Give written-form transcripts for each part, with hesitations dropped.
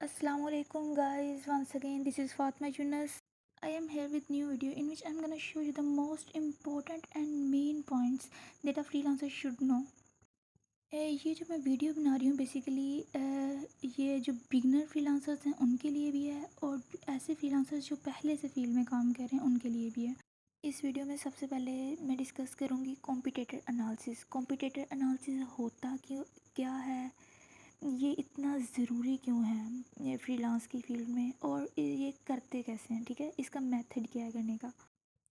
Assalamualaikum guys, once again this is Fatma Yunus. I am here with new video in which I'm gonna show you the most important and main points that a freelancer should know. ये जो मैं video बना रही हूँ basically ये जो beginner freelancers हैं उनके लिए भी है और ऐसे फ्रीलांसर्स जो पहले से फील्ड में काम कर रहे हैं उनके लिए भी है। इस वीडियो में सबसे पहले मैं डिस्कस करूँगी कॉम्पिटिटर एनालिसिस। कॉम्पिटिटर एनालिसिस होता क्या है, ये इतना ज़रूरी क्यों है ये फ्रीलांस की फील्ड में, और ये करते कैसे हैं, ठीक है, इसका मेथड क्या है करने का।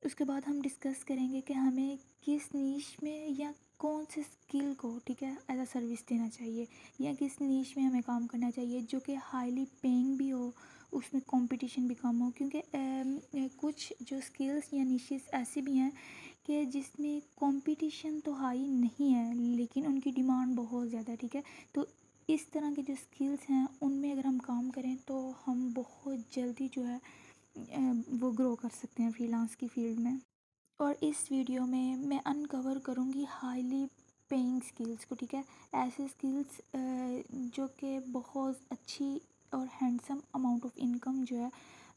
उसके बाद हम डिस्कस करेंगे कि हमें किस नीश में या कौन से स्किल को, ठीक है, एज अ सर्विस देना चाहिए या किस नीश में हमें काम करना चाहिए जो कि हाईली पेइंग भी हो, उसमें कंपटीशन भी कम हो। क्योंकि कुछ जो स्किल्स या निशेस ऐसे भी हैं कि जिसमें कंपटीशन तो हाई नहीं है लेकिन उनकी डिमांड बहुत ज़्यादा है, ठीक है। तो इस तरह के जो स्किल्स हैं उनमें अगर हम काम करें तो हम बहुत जल्दी जो है वो ग्रो कर सकते हैं फ्रीलांस की फील्ड में। और इस वीडियो में मैं अनकवर करूँगी हाईली पेइंग स्किल्स को, ठीक है, ऐसे स्किल्स जो कि बहुत अच्छी और हैंडसम अमाउंट ऑफ इनकम जो है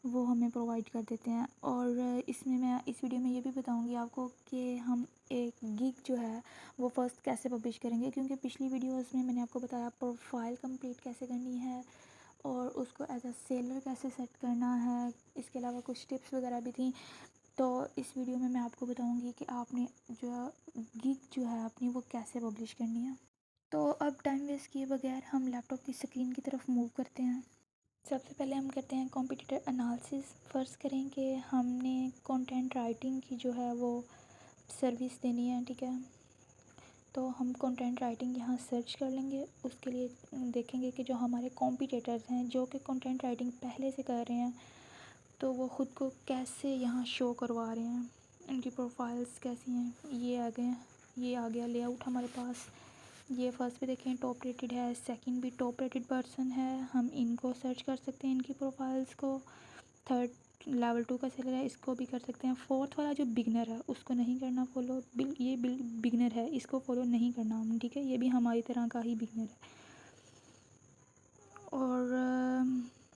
वो हमें प्रोवाइड कर देते हैं। और इसमें मैं इस वीडियो में ये भी बताऊंगी आपको कि हम एक गिग जो है वो फर्स्ट कैसे पब्लिश करेंगे, क्योंकि पिछली वीडियोस में मैंने आपको बताया प्रोफाइल कंप्लीट कैसे करनी है और उसको एज अ सेलर कैसे सेट करना है। इसके अलावा कुछ टिप्स वगैरह भी थी। तो इस वीडियो में मैं आपको बताऊंगी कि आपने जो गिग जो है अपनी वो कैसे पब्लिश करनी है। तो अब टाइम वेस्ट किए बगैर हम लैपटॉप की स्क्रीन की तरफ मूव करते हैं। सबसे पहले हम करते हैं कॉम्पिटिटर एनालिसिस। फ़र्स्ट करें कि हमने कंटेंट राइटिंग की जो है वो सर्विस देनी है, ठीक है। तो हम कंटेंट राइटिंग यहाँ सर्च कर लेंगे। उसके लिए देखेंगे कि जो हमारे कॉम्पिटिटर्स हैं जो कि कंटेंट राइटिंग पहले से कर रहे हैं तो वो ख़ुद को कैसे यहाँ शो करवा रहे हैं, उनकी प्रोफाइल्स कैसी हैं। ये आ गया लेआउट हमारे पास। ये फर्स्ट पे देखें टॉप रेटेड है, सेकंड भी टॉप रेटेड पर्सन है, हम इनको सर्च कर सकते हैं इनकी प्रोफाइल्स को। थर्ड लेवल 2 का सेलर है, इसको भी कर सकते हैं। फोर्थ वाला जो बिगनर है उसको नहीं करना फॉलो, बिगनर है, इसको फॉलो नहीं करना हम, ठीक है, ये भी हमारी तरह का ही बिगनर है।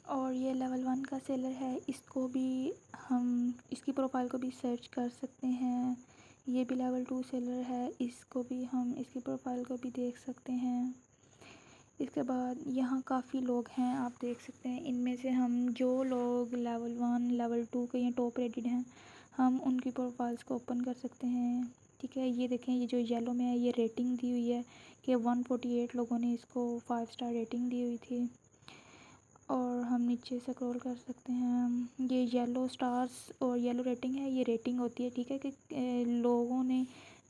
और ये लेवल 1 का सेलर है, इसको भी हम इसकी प्रोफाइल को भी सर्च कर सकते हैं। ये भी लेवल 2 सेलर है, इसको भी हम इसकी प्रोफाइल को भी देख सकते हैं। इसके बाद यहाँ काफ़ी लोग हैं, आप देख सकते हैं। इनमें से हम जो लोग लेवल 1 लेवल 2 के या टॉप रेटेड हैं हम उनकी प्रोफाइल्स को ओपन कर सकते हैं, ठीक है। ये देखें, ये जो येलो में है ये रेटिंग दी हुई है कि 148 लोगों ने इसको 5 स्टार रेटिंग दी हुई थी। और हम नीचे से स्क्रॉल कर सकते हैं। ये येलो स्टार्स और येलो रेटिंग है, ये रेटिंग होती है, ठीक है, कि लोगों ने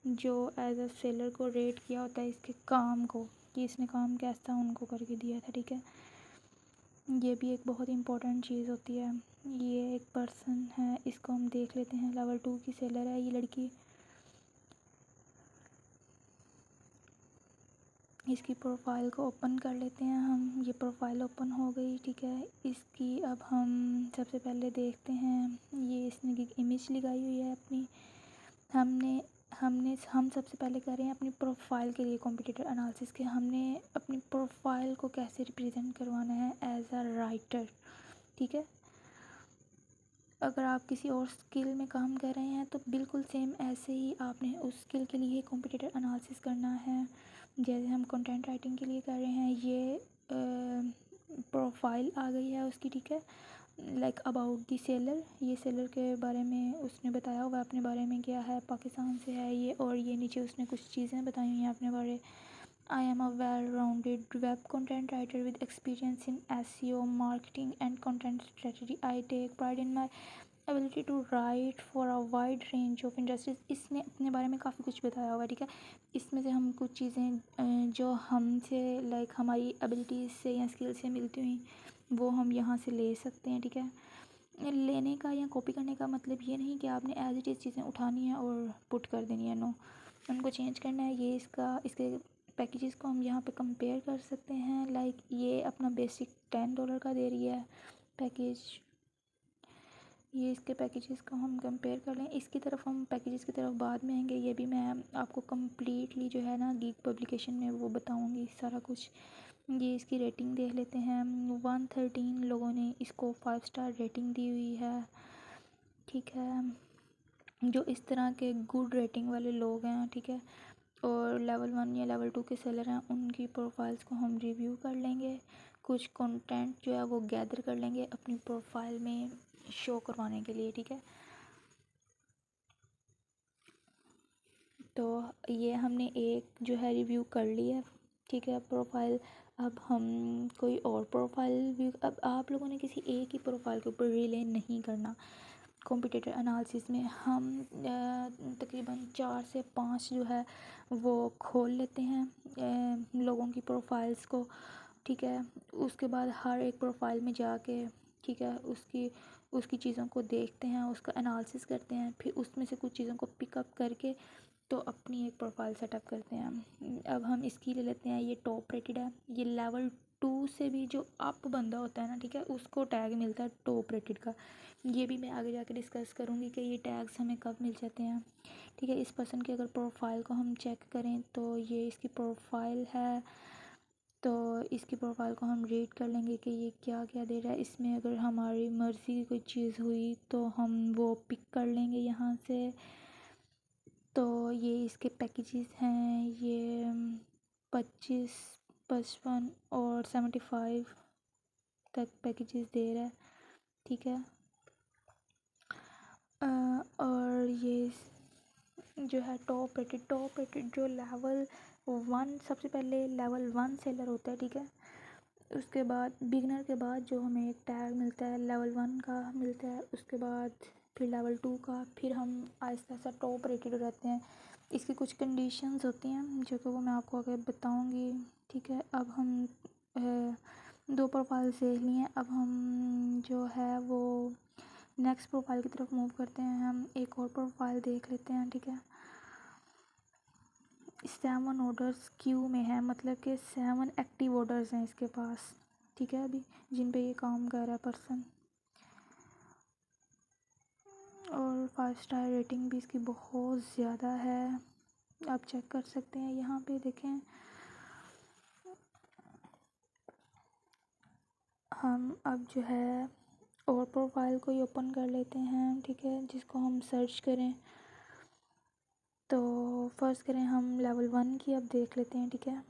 जो एज अ सेलर को रेट किया होता है इसके काम को, कि इसने काम कैसा उनको करके दिया था, ठीक है। ये भी एक बहुत इंपॉर्टेंट चीज़ होती है। ये एक पर्सन है, इसको हम देख लेते हैं, लेवल 2 की सेलर है ये लड़की। इसकी प्रोफाइल को ओपन कर लेते हैं हम। ये प्रोफाइल ओपन हो गई, ठीक है। इसकी अब हम सबसे पहले देखते हैं, ये इसने इमेज लगाई हुई है अपनी। हमने हमने हम सबसे पहले कर रहे हैं अपनी प्रोफाइल के लिए कॉम्पिटिटर एनालिसिस के, हमने अपनी प्रोफाइल को कैसे रिप्रेजेंट करवाना है एज अ राइटर, ठीक है। अगर आप किसी और स्किल में काम कर रहे हैं तो बिल्कुल सेम ऐसे ही आपने उस स्किल के लिए कॉम्पिटिटर एनालिसिस करना है जैसे हम कंटेंट राइटिंग के लिए कर रहे हैं। ये प्रोफाइल आ गई है उसकी, ठीक है, लाइक अबाउट दी सेलर। ये सेलर के बारे में उसने बताया हुआ अपने बारे में क्या है, पाकिस्तान से है ये, और ये नीचे उसने कुछ चीज़ें बताई हुई हैं अपने बारे। I am a well-rounded web content writer with experience in SEO, marketing and content strategy. I take pride in my ability to write for a wide range of industries. इसने अपने बारे में काफ़ी कुछ बताया हुआ है, ठीक है। इसमें से हम कुछ चीज़ें जो हमसे लाइक हमारी एबिलिटीज़ से या स्किल से मिलती हुई वो हम यहाँ से ले सकते हैं, ठीक है। लेने का या कॉपी करने का मतलब ये नहीं कि आपने एज इट इज़ चीज़ें उठानी है और पुट कर देनी है, नो, उनको चेंज करना है। ये इसके पैकेजेस को हम यहाँ पे कंपेयर कर सकते हैं। लाइक ये अपना बेसिक $10 का दे रही है पैकेज। ये इसके पैकेजेस को हम कंपेयर कर लें, इसकी तरफ हम पैकेजेस की तरफ बाद में आएंगे। ये भी मैं आपको कम्प्लीटली जो है ना गिग पब्लिकेशन में वो बताऊँगी सारा कुछ। ये इसकी रेटिंग देख लेते हैं। 113 लोगों ने इसको 5 स्टार रेटिंग दी हुई है। ठीक है, जो इस तरह के गुड रेटिंग वाले लोग हैं, ठीक है, और लेवल 1 या लेवल 2 के सेलर हैं, उनकी प्रोफाइल्स को हम रिव्यू कर लेंगे। कुछ कंटेंट जो है वो गैदर कर लेंगे अपनी प्रोफाइल में शो करवाने के लिए। ठीक है, तो ये हमने एक जो है रिव्यू कर ली है। ठीक है, प्रोफाइल। अब हम कोई और प्रोफाइल व्यू, अब आप लोगों ने किसी एक ही प्रोफाइल के ऊपर रिले नहीं करना। कॉम्पिटिटर एनालिसिस में हम तकरीबन 4 से 5 जो है वो खोल लेते हैं लोगों की प्रोफाइल्स को। ठीक है, उसके बाद हर एक प्रोफाइल में जाके, ठीक है, उसकी उसकी चीज़ों को देखते हैं, उसका एनालिसिस करते हैं, फिर उसमें से कुछ चीज़ों को पिकअप करके तो अपनी एक प्रोफाइल सेटअप करते हैं। अब हम इसकी ले लेते हैं, ये टॉप रेटेड है। ये लेवल 2 से भी जो अप बंदा होता है ना, ठीक है, उसको टैग मिलता है टॉप रेटेड का। ये भी मैं आगे जाके डिस्कस करूँगी कि ये टैग्स हमें कब मिल जाते हैं। ठीक है, इस पर्सन की अगर प्रोफाइल को हम चेक करें तो ये इसकी प्रोफाइल है। तो इसकी प्रोफाइल को हम रीड कर लेंगे कि ये क्या क्या दे रहा है। इसमें अगर हमारी मर्ज़ी की कोई चीज़ हुई तो हम वो पिक कर लेंगे यहाँ से। तो ये इसके पैकेजेस हैं, ये 25, 55 और 75 तक पैकेजेस दे रहा है। ठीक है, और ये जो है टॉप रेटेड जो लेवल 1, सबसे पहले लेवल 1 सेलर होता है। ठीक है, उसके बाद बिगनर के बाद जो हमें एक टैग मिलता है लेवल 1 का मिलता है, उसके बाद फिर लेवल 2 का, फिर हम आहिस्ता आहिस्ता टॉप रेटेड हो जाते हैं। इसकी कुछ कंडीशंस होती हैं जो कि वो मैं आपको आगे बताऊंगी। ठीक है, अब हम 2 प्रोफाइल देख लिए हैं। अब हम जो है वो नेक्स्ट प्रोफाइल की तरफ मूव करते हैं। हम एक और प्रोफाइल देख लेते हैं। ठीक है, 7 ऑर्डर्स क्यू में है, मतलब कि 7 एक्टिव ऑर्डर्स हैं इसके पास। ठीक है, अभी जिन पे ये काम कर रहा है पर्सन, और 5 स्टार रेटिंग भी इसकी बहुत ज़्यादा है। आप चेक कर सकते हैं, यहाँ पे देखें। हम अब जो है और प्रोफाइल को ही ओपन कर लेते हैं। ठीक है, जिसको हम सर्च करें तो फर्स्ट करें हम लेवल 1 की, अब देख लेते हैं। ठीक है,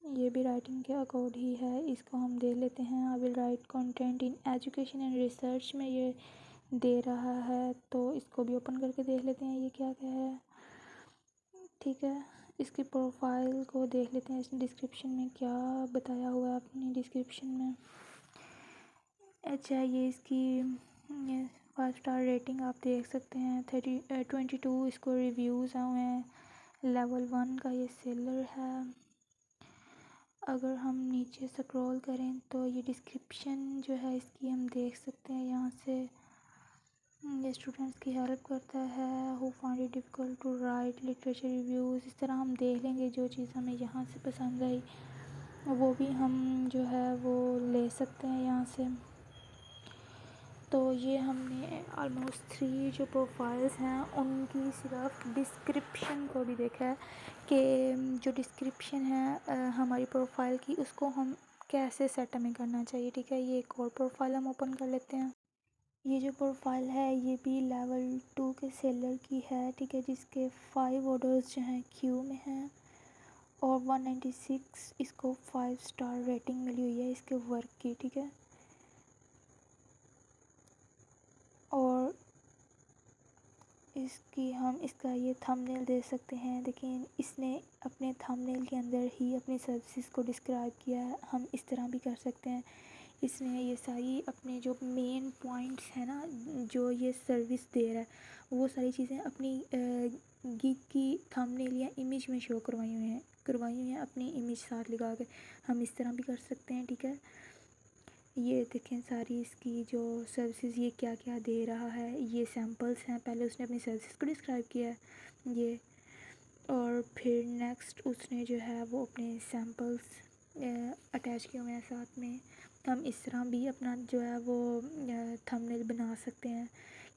ये भी राइटिंग के अकॉर्ड ही है, इसको हम देख लेते हैं। आई will right content in education and research में ये दे रहा है, तो इसको भी ओपन करके देख लेते हैं ये क्या क्या है। ठीक है, इसकी प्रोफाइल को देख लेते हैं, इसने डिस्क्रिप्शन में क्या बताया हुआ है अपनी डिस्क्रिप्शन में। अच्छा, ये इसकी 5 स्टार रेटिंग आप देख सकते हैं। 22 इसको रिव्यूज़ आए हुए हैं। लेवल 1 का ये सेलर है। अगर हम नीचे स्क्रॉल करें तो ये डिस्क्रिप्शन जो है इसकी हम देख सकते हैं। यहाँ से ये स्टूडेंट्स की हेल्प करता है, who find it difficult to write literature reviews. इस तरह हम देख लेंगे, जो चीज़ हमें यहाँ से पसंद आई वो भी हम जो है वो ले सकते हैं यहाँ से। तो ये हमने ऑलमोस्ट 3 जो प्रोफाइल्स हैं उनकी सिर्फ डिस्क्रिप्शन को भी देखा है कि जो डिस्क्रिप्शन है हमारी प्रोफाइल की, उसको हम कैसे सेट हमें करना चाहिए। ठीक है, ये एक और प्रोफाइल हम ओपन कर लेते हैं। ये जो प्रोफाइल है ये भी लेवल 2 के सेलर की है। ठीक है, जिसके 5 ऑर्डर्स जो हैं क्यू में हैं, और 196 इसको 5 स्टार रेटिंग मिली हुई है इसके वर्क की। ठीक है, और इसकी हम इसका ये थंबनेल देख सकते हैं। देखिए, इसने अपने थंबनेल के अंदर ही अपनी सर्विसेज को डिस्क्राइब किया है। हम इस तरह भी कर सकते हैं। इसने ये सारी अपने जो मेन पॉइंट्स हैं ना, जो ये सर्विस दे रहा है, वो सारी चीज़ें अपनी गिग की थंबनेल या इमेज में शो करवाई हुई हैं अपनी इमेज साथ लगा के। हम इस तरह भी कर सकते हैं। ठीक है, ये देखें सारी इसकी जो सर्विसेज ये क्या क्या दे रहा है, ये सैम्पल्स हैं। पहले उसने अपनी सर्विसेज को डिस्क्राइब किया है ये, और फिर नेक्स्ट उसने जो है वो अपने सैम्पल्स अटैच किए हुए हैं साथ में। हम इस तरह भी अपना जो है वो थंबनेल बना सकते हैं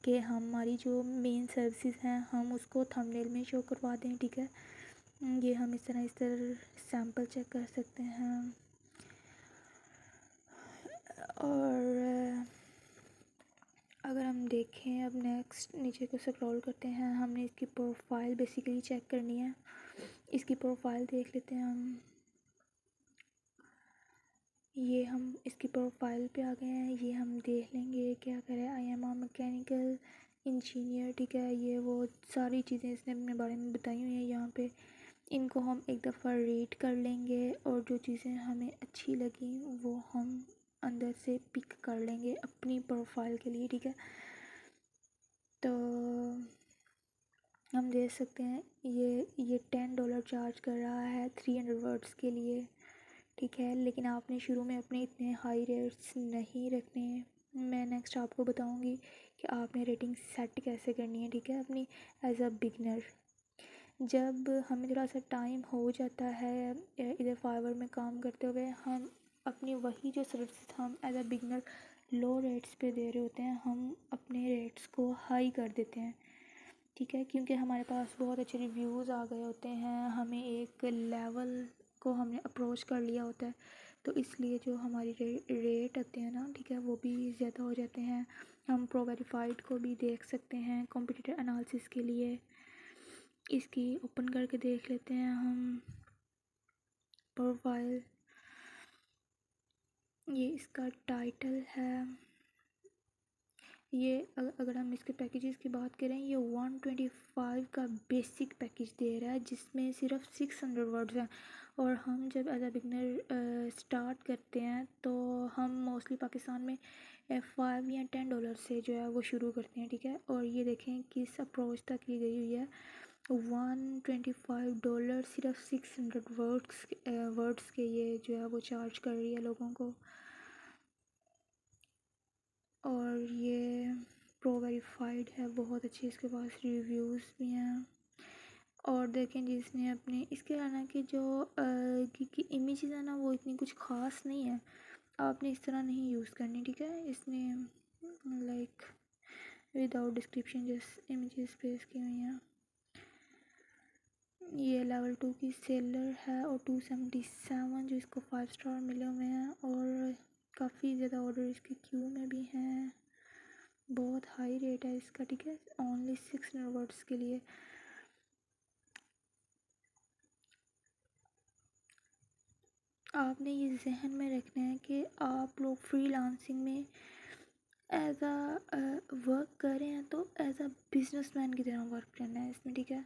कि हमारी जो मेन सर्विसेज हैं हम उसको थंबनेल में शो करवा दें। ठीक है, ये हम इस तरह सैम्पल चेक कर सकते हैं। और अगर हम देखें, अब नेक्स्ट नीचे को स्क्रॉल करते हैं, हमने इसकी प्रोफाइल बेसिकली चेक करनी है। इसकी प्रोफाइल देख लेते हैं हम। ये हम इसकी प्रोफाइल पे आ गए हैं। ये हम देख लेंगे क्या करें। I am a mechanical engineer, ठीक है। ये वो सारी चीज़ें इसने अपने बारे में बताई हुई हैं यहाँ पे। इनको हम एक दफ़ा रीड कर लेंगे और जो चीज़ें हमें अच्छी लगी वो हम अंदर से पिक कर लेंगे अपनी प्रोफाइल के लिए, ठीक है। तो हम देख सकते हैं ये $10 चार्ज कर रहा है 300 वर्ड्स के लिए, ठीक है। लेकिन आपने शुरू में अपने इतने हाई रेट्स नहीं रखने हैं। मैं नेक्स्ट आपको बताऊंगी कि आपने रेटिंग सेट कैसे करनी है, ठीक है, अपनी एज अ बिगनर। जब हमें थोड़ा सा टाइम हो जाता है इधर फाइवर में काम करते हुए, हम अपनी वही जो सर्विस हम as a beginner low rates पे दे रहे होते हैं, हम अपने रेट्स को हाई कर देते हैं, ठीक है। क्योंकि हमारे पास बहुत अच्छे रिव्यूज़ आ गए होते हैं, हमें एक लेवल को हमने अप्रोच कर लिया होता है, तो इसलिए जो हमारी रेट आते हैं ना, ठीक है, वो भी ज़्यादा हो जाते हैं। हम प्रो वेरीफाइड को भी देख सकते हैं कॉम्पिटिटर एनालिसिस के लिए। इसकी ओपन करके देख लेते हैं हम प्रोफाइल। ये इसका टाइटल है। ये अगर हम इसके पैकेजेस की बात करें, ये 125 का बेसिक पैकेज दे रहा है जिसमें सिर्फ 600 वर्ड्स हैं। और हम जब एज अ बिगनर स्टार्ट करते हैं तो हम मोस्टली पाकिस्तान में $5 या $10 से जो है वो शुरू करते हैं, ठीक है। और ये देखें किस अप्रोच तक की गई हुई है। $125 सिर्फ 600 वर्ड्स के ये जो है वो चार्ज कर रही है लोगों को। और ये प्रो वेरीफाइड है, बहुत अच्छी इसके पास रिव्यूज़ भी हैं। और देखें जिसने अपने इसके हालांकि जो की इमेजेस है ना, वो इतनी कुछ ख़ास नहीं है। आपने इस तरह नहीं यूज़ करनी, ठीक है। इसने like without description just images पेश की हुई हैं। ये लेवल 2 की सेलर है और 277 जो इसको 5 स्टार मिले हुए हैं। और काफ़ी ज़्यादा ऑर्डर इसके क्यू में भी हैं। बहुत हाई रेट है इसका, ठीक है, ओनली 600 वर्ड्स के लिए। आपने ये जहन में रखना है कि आप लोग फ्रीलांसिंग में एज अ वर्क कर रहे हैं तो एज अ बिजनेसमैन की तरह वर्क करना है इसमें, ठीक है।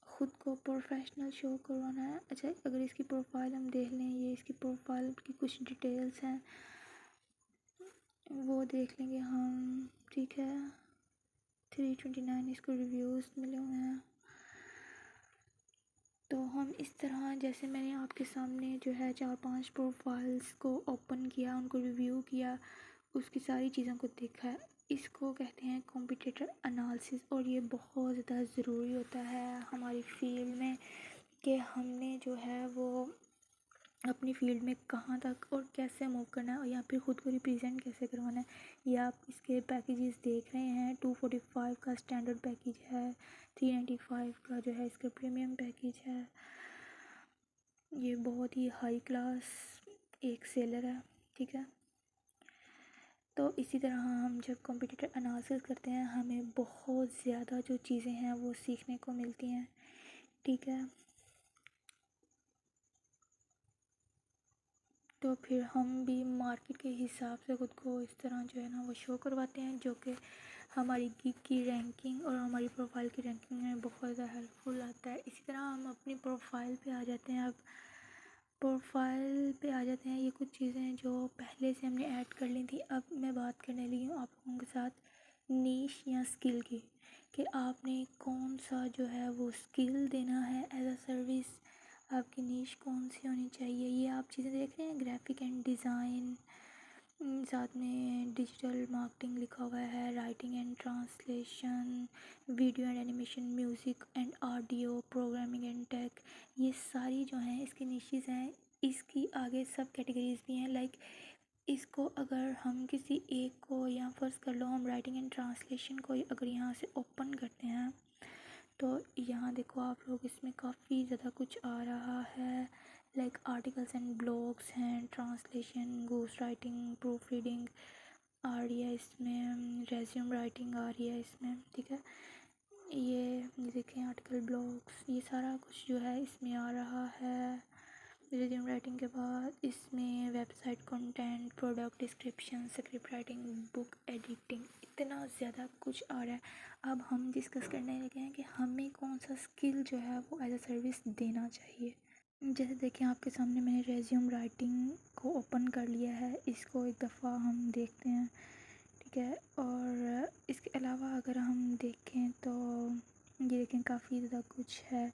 ख़ुद को प्रोफेशनल शो करवाना है। अच्छा, अगर इसकी प्रोफाइल हम देख लें, ये इसकी प्रोफाइल की कुछ डिटेल्स हैं वो देख लेंगे हम, ठीक है। 329 इसको रिव्यूज़ मिले हुए हैं। तो हम इस तरह, जैसे मैंने आपके सामने जो है 4-5 प्रोफाइल्स को ओपन किया, उनको रिव्यू किया, उसकी सारी चीज़ों को देखा है, इसको कहते हैं कॉम्पिटिटर एनालिसिस। और ये बहुत ज़्यादा ज़रूरी होता है हमारी फील्ड में कि हमने जो है वो अपनी फील्ड में कहाँ तक और कैसे मूव करना है, और या फिर ख़ुद को रिप्रेजेंट कैसे करवाना है। ये आप इसके पैकेजेस देख रहे हैं। 245 का स्टैंडर्ड पैकेज है, 395 का जो है इसका प्रीमियम पैकेज है। ये बहुत ही हाई क्लास एक सेलर है, ठीक है। तो इसी तरह हम जब कंप्यूटर एनालिसिस करते हैं, हमें बहुत ज़्यादा जो चीज़ें हैं वो सीखने को मिलती हैं, ठीक है। तो फिर हम भी मार्केट के हिसाब से ख़ुद को इस तरह जो है ना वो शो करवाते हैं, जो कि हमारी गिग की रैंकिंग और हमारी प्रोफाइल की रैंकिंग में बहुत ज़्यादा हेल्पफुल आता है। इसी तरह हम अपनी प्रोफाइल पे आ जाते हैं। अब प्रोफाइल पे आ जाते हैं, ये कुछ चीज़ें जो पहले से हमने ऐड कर ली थी। अब मैं बात करने लगी हूँ आप लोगों के साथ नीश या स्किल की, कि आपने कौन सा जो है वो स्किल देना है एज अ सर्विस। आपकी नीश कौन सी होनी चाहिए, ये आप चीज़ें देख रहे हैं। ग्राफिक एंड डिज़ाइन, साथ में डिजिटल मार्केटिंग लिखा हुआ है, writing and translation, video and animation, music and audio, programming and tech. ये सारी जो हैं इसकी निशेज़ हैं। इसकी आगे सब कैटेगरीज़ भी हैं। लाइक इसको अगर हम किसी एक को, या फ़र्ज़ कर लो हम राइटिंग एंड ट्रांसलेशन को अगर यहाँ से ओपन करते हैं, तो यहाँ देखो आप लोग, इसमें काफ़ी ज़्यादा कुछ आ रहा है। लाइक आर्टिकल्स एंड ब्लॉग्स हैं, translation, ghost writing, proof reading आ रही है इसमें, रेज्यूम राइटिंग आ रही है इसमें, ठीक है। ये देखें आर्टिकल, ब्लॉग्स, ये सारा कुछ जो है इसमें आ रहा है। रिज्यूम राइटिंग के बाद इसमें website content, product description, script writing, book editing, इतना ज़्यादा कुछ आ रहा है। अब हम डिस्कस करने लगे हैं कि हमें कौन सा स्किल जो है वो एज अ सर्विस देना चाहिए। जैसे देखें आपके सामने मैंने रेज्यूम राइटिंग को ओपन कर लिया है, इसको एक दफ़ा हम देखते हैं, ठीक है। और इसके अलावा अगर हम देखें तो ये देखें काफ़ी ज़्यादा कुछ है।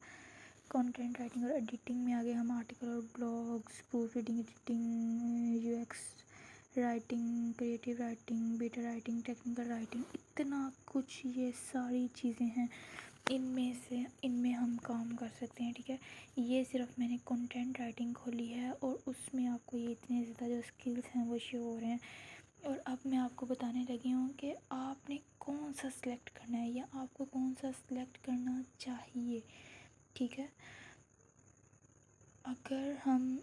कंटेंट राइटिंग और एडिटिंग में आगे हम आर्टिकल और blogs, proof reading, editing, UX writing, creative writing, beta writing, technical writing, इतना कुछ ये सारी चीज़ें हैं। इनमें हम काम कर सकते हैं, ठीक है। ये सिर्फ मैंने कंटेंट राइटिंग खोली है और उसमें आपको ये इतने ज़्यादा जो स्किल्स हैं वो शो हो रहे हैं। और अब मैं आपको बताने लगी हूँ कि आपने कौन सा सिलेक्ट करना है या आपको कौन सा सिलेक्ट करना चाहिए, ठीक है। अगर हम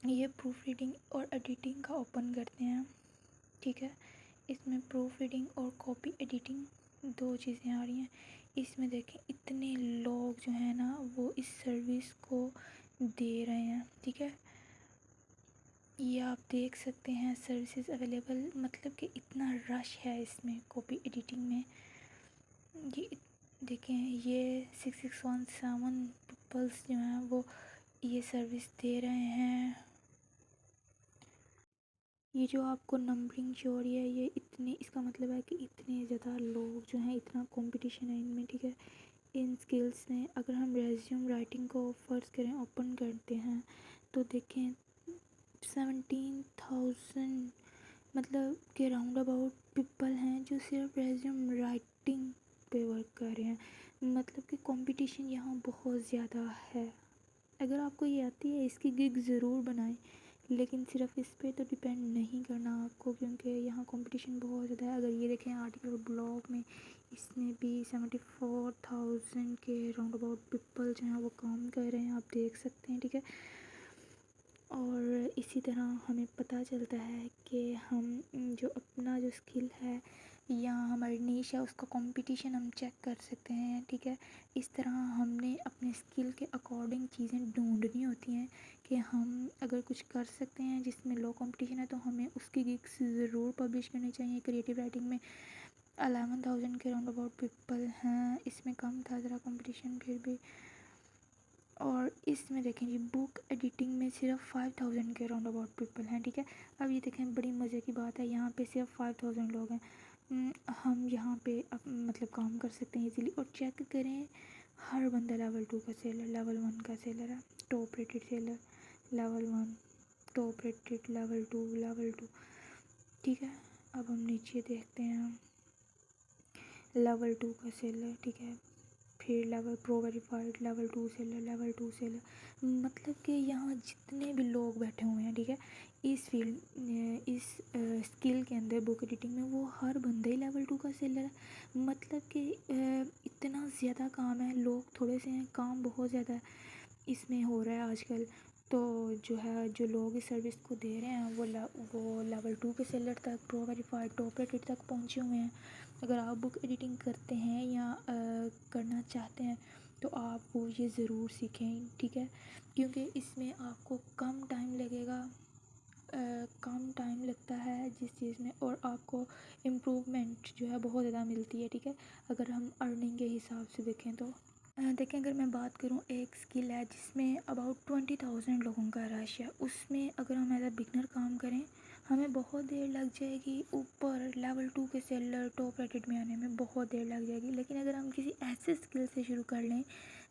ये प्रूफ रीडिंग और एडिटिंग का ओपन करते हैं, ठीक है, इसमें प्रूफ रीडिंग और कॉपी एडिटिंग दो चीज़ें आ रही हैं। इसमें देखें इतने लोग जो हैं ना वो इस सर्विस को दे रहे हैं, ठीक है। ये आप देख सकते हैं सर्विसेज अवेलेबल, मतलब कि इतना रश है इसमें कॉपी एडिटिंग में। ये देखें, ये 6617 पीपल्स जो हैं वो ये सर्विस दे रहे हैं। ये जो आपको नंबरिंग शो हो रही है ये इतने, इसका मतलब है कि इतने ज़्यादा लोग जो हैं, इतना कंपटीशन है इनमें, ठीक है, इन स्किल्स में। अगर हम रेज्यूम राइटिंग को फर्स्ट करें, ओपन करते हैं तो देखें 17,000 मतलब के राउंड अबाउट पीपल हैं जो सिर्फ रेज्यूम राइटिंग पे वर्क कर रहे हैं। मतलब कि कंपटीशन यहाँ बहुत ज़्यादा है। अगर आपको ये आती है इसकी गिग ज़रूर बनाएं, लेकिन सिर्फ इस पे तो डिपेंड नहीं करना आपको, क्योंकि यहाँ कंपटीशन बहुत ज़्यादा है। अगर ये देखें आर्टिकल और ब्लॉग में, इसमें भी 74,000 के राउंड अबाउट पीपल जो हैं वो काम कर रहे हैं, आप देख सकते हैं, ठीक है। और इसी तरह हमें पता चलता है कि हम जो अपना जो स्किल है या हमारी नीश है उसका कंपटीशन हम चेक कर सकते हैं, ठीक है। इस तरह हमने अपने स्किल के अकॉर्डिंग चीज़ें ढूंढनी होती हैं कि हम अगर कुछ कर सकते हैं जिसमें लो कंपटीशन है तो हमें उसकी गिग्स ज़रूर पब्लिश करनी चाहिए। क्रिएटिव राइटिंग में 11,000 के राउंड अबाउट पीपल हैं, इसमें कम था ज़रा कंपटीशन फिर भी। और इसमें देखें जी बुक एडिटिंग में सिर्फ 5,000 के राउंड अबाउट पीपल हैं, ठीक है। अब ये देखें बड़ी मज़े की बात है, यहाँ पे सिर्फ 5,000 लोग हैं। हम यहाँ पे मतलब काम कर सकते हैं इजीली। और चेक करें, हर बंदा लेवल 2 का सेलर, लेवल 1 का सेलर है, top rated seller, level 1, top rated, level 2, level 2, ठीक है। अब हम नीचे देखते हैं, लेवल 2 का सेलर, ठीक है, फिर level pro verified, level 2 seller, level 2 seller, मतलब कि यहाँ जितने भी लोग बैठे हुए हैं, ठीक है, इस फील्ड, इस स्किल के अंदर बुक एडिटिंग में, वो हर बंदे ही लेवल 2 का सेलर है। मतलब कि इतना ज़्यादा काम है, लोग थोड़े से हैं, काम बहुत ज़्यादा इसमें हो रहा है आजकल। तो जो है, जो लोग इस सर्विस को दे रहे हैं वो लेवल 2 के सेलर तक, प्रो वेरीफाइड, टॉप रेटेड तक पहुँचे हुए हैं। अगर आप बुक एडिटिंग करते हैं या करना चाहते हैं तो आप वो ये ज़रूर सीखें, ठीक है, क्योंकि इसमें आपको कम टाइम लगेगा, कम टाइम लगता है जिस चीज़ में, और आपको इम्प्रूवमेंट जो है बहुत ज़्यादा मिलती है, ठीक है। अगर हम अर्निंग के हिसाब से देखें तो देखें, अगर मैं बात करूं, एक स्किल है जिसमें अबाउट 20,000 लोगों का रश है, उसमें अगर हम एज अ बिगनर काम करें हमें बहुत देर लग जाएगी, ऊपर लेवल 2 के सेलर टॉप रेटेड में आने में बहुत देर लग जाएगी। लेकिन अगर हम किसी ऐसे स्किल से शुरू कर लें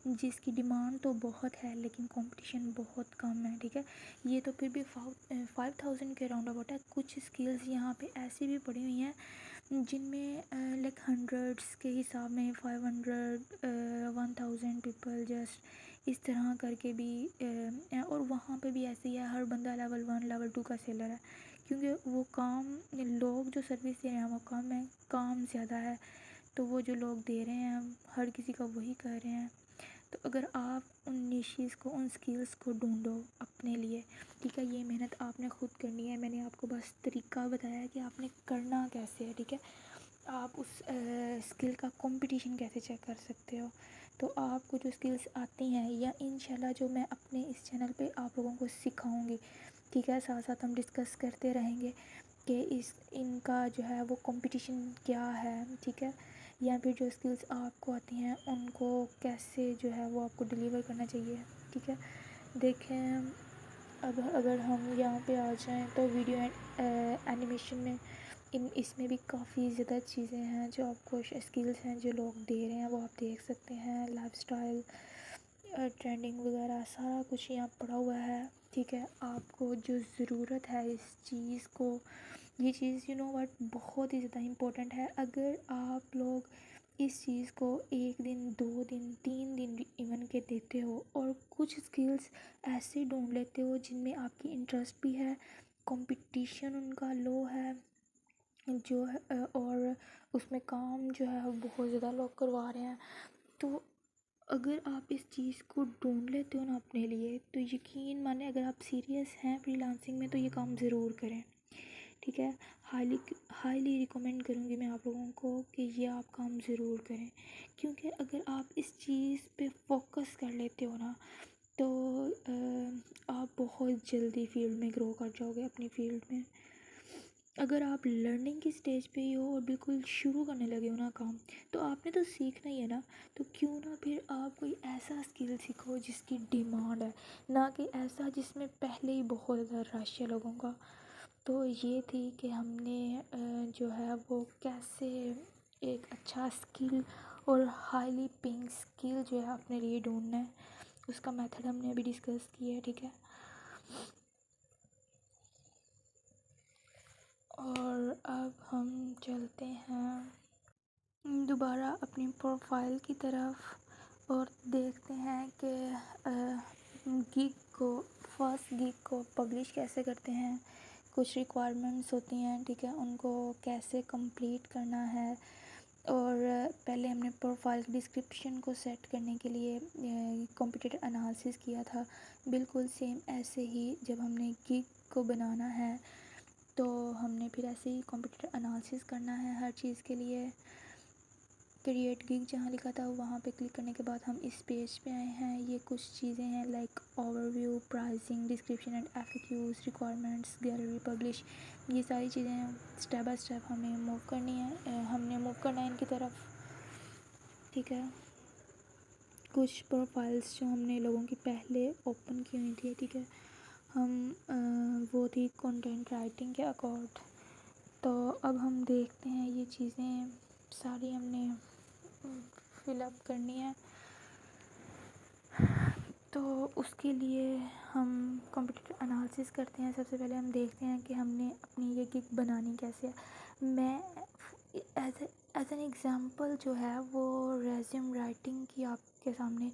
जिसकी डिमांड तो बहुत है लेकिन कंपटीशन बहुत कम है, ठीक है, ये तो फिर भी 5,000 के राउंड अबाउट है। कुछ स्किल्स यहाँ पे ऐसी भी पड़ी हुई हैं जिनमें लाइक हंड्रेड्स के हिसाब में 500, 1,000 पीपल जस्ट इस तरह करके भी और वहाँ पे भी ऐसे ही है, हर बंदा लेवल 1, लेवल 2 का सेलर है, क्योंकि वो काम, लोग जो सर्विस दे रहे हैं वो कम है, काम ज़्यादा है, तो वो जो लोग दे रहे हैं हर किसी का वही कर रहे हैं। तो अगर आप उन निशेज़ को, उन स्किल्स को ढूंढो अपने लिए, ठीक है, ये मेहनत आपने खुद करनी है। मैंने आपको बस तरीका बताया है कि आपने करना कैसे है, ठीक है। आप उस स्किल का कंपटीशन कैसे चेक कर सकते हो। तो आपको जो स्किल्स आती हैं या इंशाल्लाह जो मैं अपने इस चैनल पे आप लोगों को सिखाऊंगी, ठीक है, साथ साथ हम डिस्कस करते रहेंगे कि इनका जो है वो कंपटीशन क्या है, ठीक है, या फिर जो स्किल्स आपको आती हैं उनको कैसे जो है वो आपको डिलीवर करना चाहिए, ठीक है। देखें, अब अगर हम यहाँ पे आ जाएं तो वीडियो एनिमेशन में इसमें भी काफ़ी ज़्यादा चीज़ें हैं जो आपको, स्किल्स हैं जो लोग दे रहे हैं वो आप देख सकते हैं। लाइफस्टाइल, ट्रेंडिंग वगैरह सारा कुछ यहाँ पड़ा हुआ है, ठीक है। आपको जो ज़रूरत है इस चीज़ को, ये चीज़ यू नो व्हाट बहुत ही ज़्यादा इम्पोर्टेंट है। अगर आप लोग इस चीज़ को 1 दिन, 2 दिन, 3 दिन इवन के देते हो और कुछ स्किल्स ऐसे ढूंढ लेते हो जिनमें आपकी इंटरेस्ट भी है, कंपटीशन उनका लो है जो है, और उसमें काम जो है बहुत ज़्यादा लोग करवा रहे हैं, तो अगर आप इस चीज़ को ढूंढ लेते हो ना अपने लिए, तो यकीन माने अगर आप सीरियस हैं फ्रीलांसिंग में तो ये काम ज़रूर करें, ठीक है। हाईली हाईली रिकमेंड करूँगी मैं आप लोगों को कि ये आप काम ज़रूर करें, क्योंकि अगर आप इस चीज़ पे फोकस कर लेते हो ना तो आप बहुत जल्दी फील्ड में ग्रो कर जाओगे अपनी फील्ड में। अगर आप लर्निंग की स्टेज पे ही हो और बिल्कुल शुरू करने लगे हो ना काम, तो आपने तो सीखना ही है ना, तो क्यों ना फिर आप कोई ऐसा स्किल सीखो जिसकी डिमांड है, ना कि ऐसा जिसमें पहले ही बहुत ज़्यादा रश है लोगों का। तो ये थी कि हमने जो है वो कैसे एक अच्छा स्किल और हाईली पेइंग स्किल जो है अपने लिए ढूंढना है, उसका मेथड हमने अभी डिस्कस किया है, ठीक है। और अब हम चलते हैं दोबारा अपनी प्रोफाइल की तरफ और देखते हैं कि गिग को, फर्स्ट गिग को पब्लिश कैसे करते हैं। कुछ रिक्वायरमेंट्स होती हैं, ठीक है, उनको कैसे कंप्लीट करना है। और पहले हमने प्रोफाइल की डिस्क्रिप्शन को सेट करने के लिए कंप्यूटर एनालिसिस किया था, बिल्कुल सेम ऐसे ही जब हमने गिग को बनाना है तो हमने फिर ऐसे ही कंप्यूटर एनालिसिस करना है हर चीज़ के लिए। क्रिएट गिग जहाँ लिखा था वहाँ पे क्लिक करने के बाद हम इस पेज पे आए हैं। ये कुछ चीज़ें हैं like overview, pricing, description and FAQs, requirements, gallery, publish, ये सारी चीज़ें स्टेप बाय स्टेप हमें मूव करनी है, हमने मूव करना है इनकी तरफ, ठीक है। कुछ प्रोफाइल्स जो हमने लोगों की पहले ओपन की हुई थी, ठीक है, हम वो थी कंटेंट राइटिंग के अकॉर्ड। तो अब हम देखते हैं ये चीज़ें सारी हमने फिलअप करनी है, तो उसके लिए हम कंप्यूटर एनालिसिस करते हैं। सबसे पहले हम देखते हैं कि हमने अपनी ये गिग बनानी कैसे है। मैं एज एन एग्ज़ाम्पल जो है वो रेज्यूम राइटिंग की आपके सामने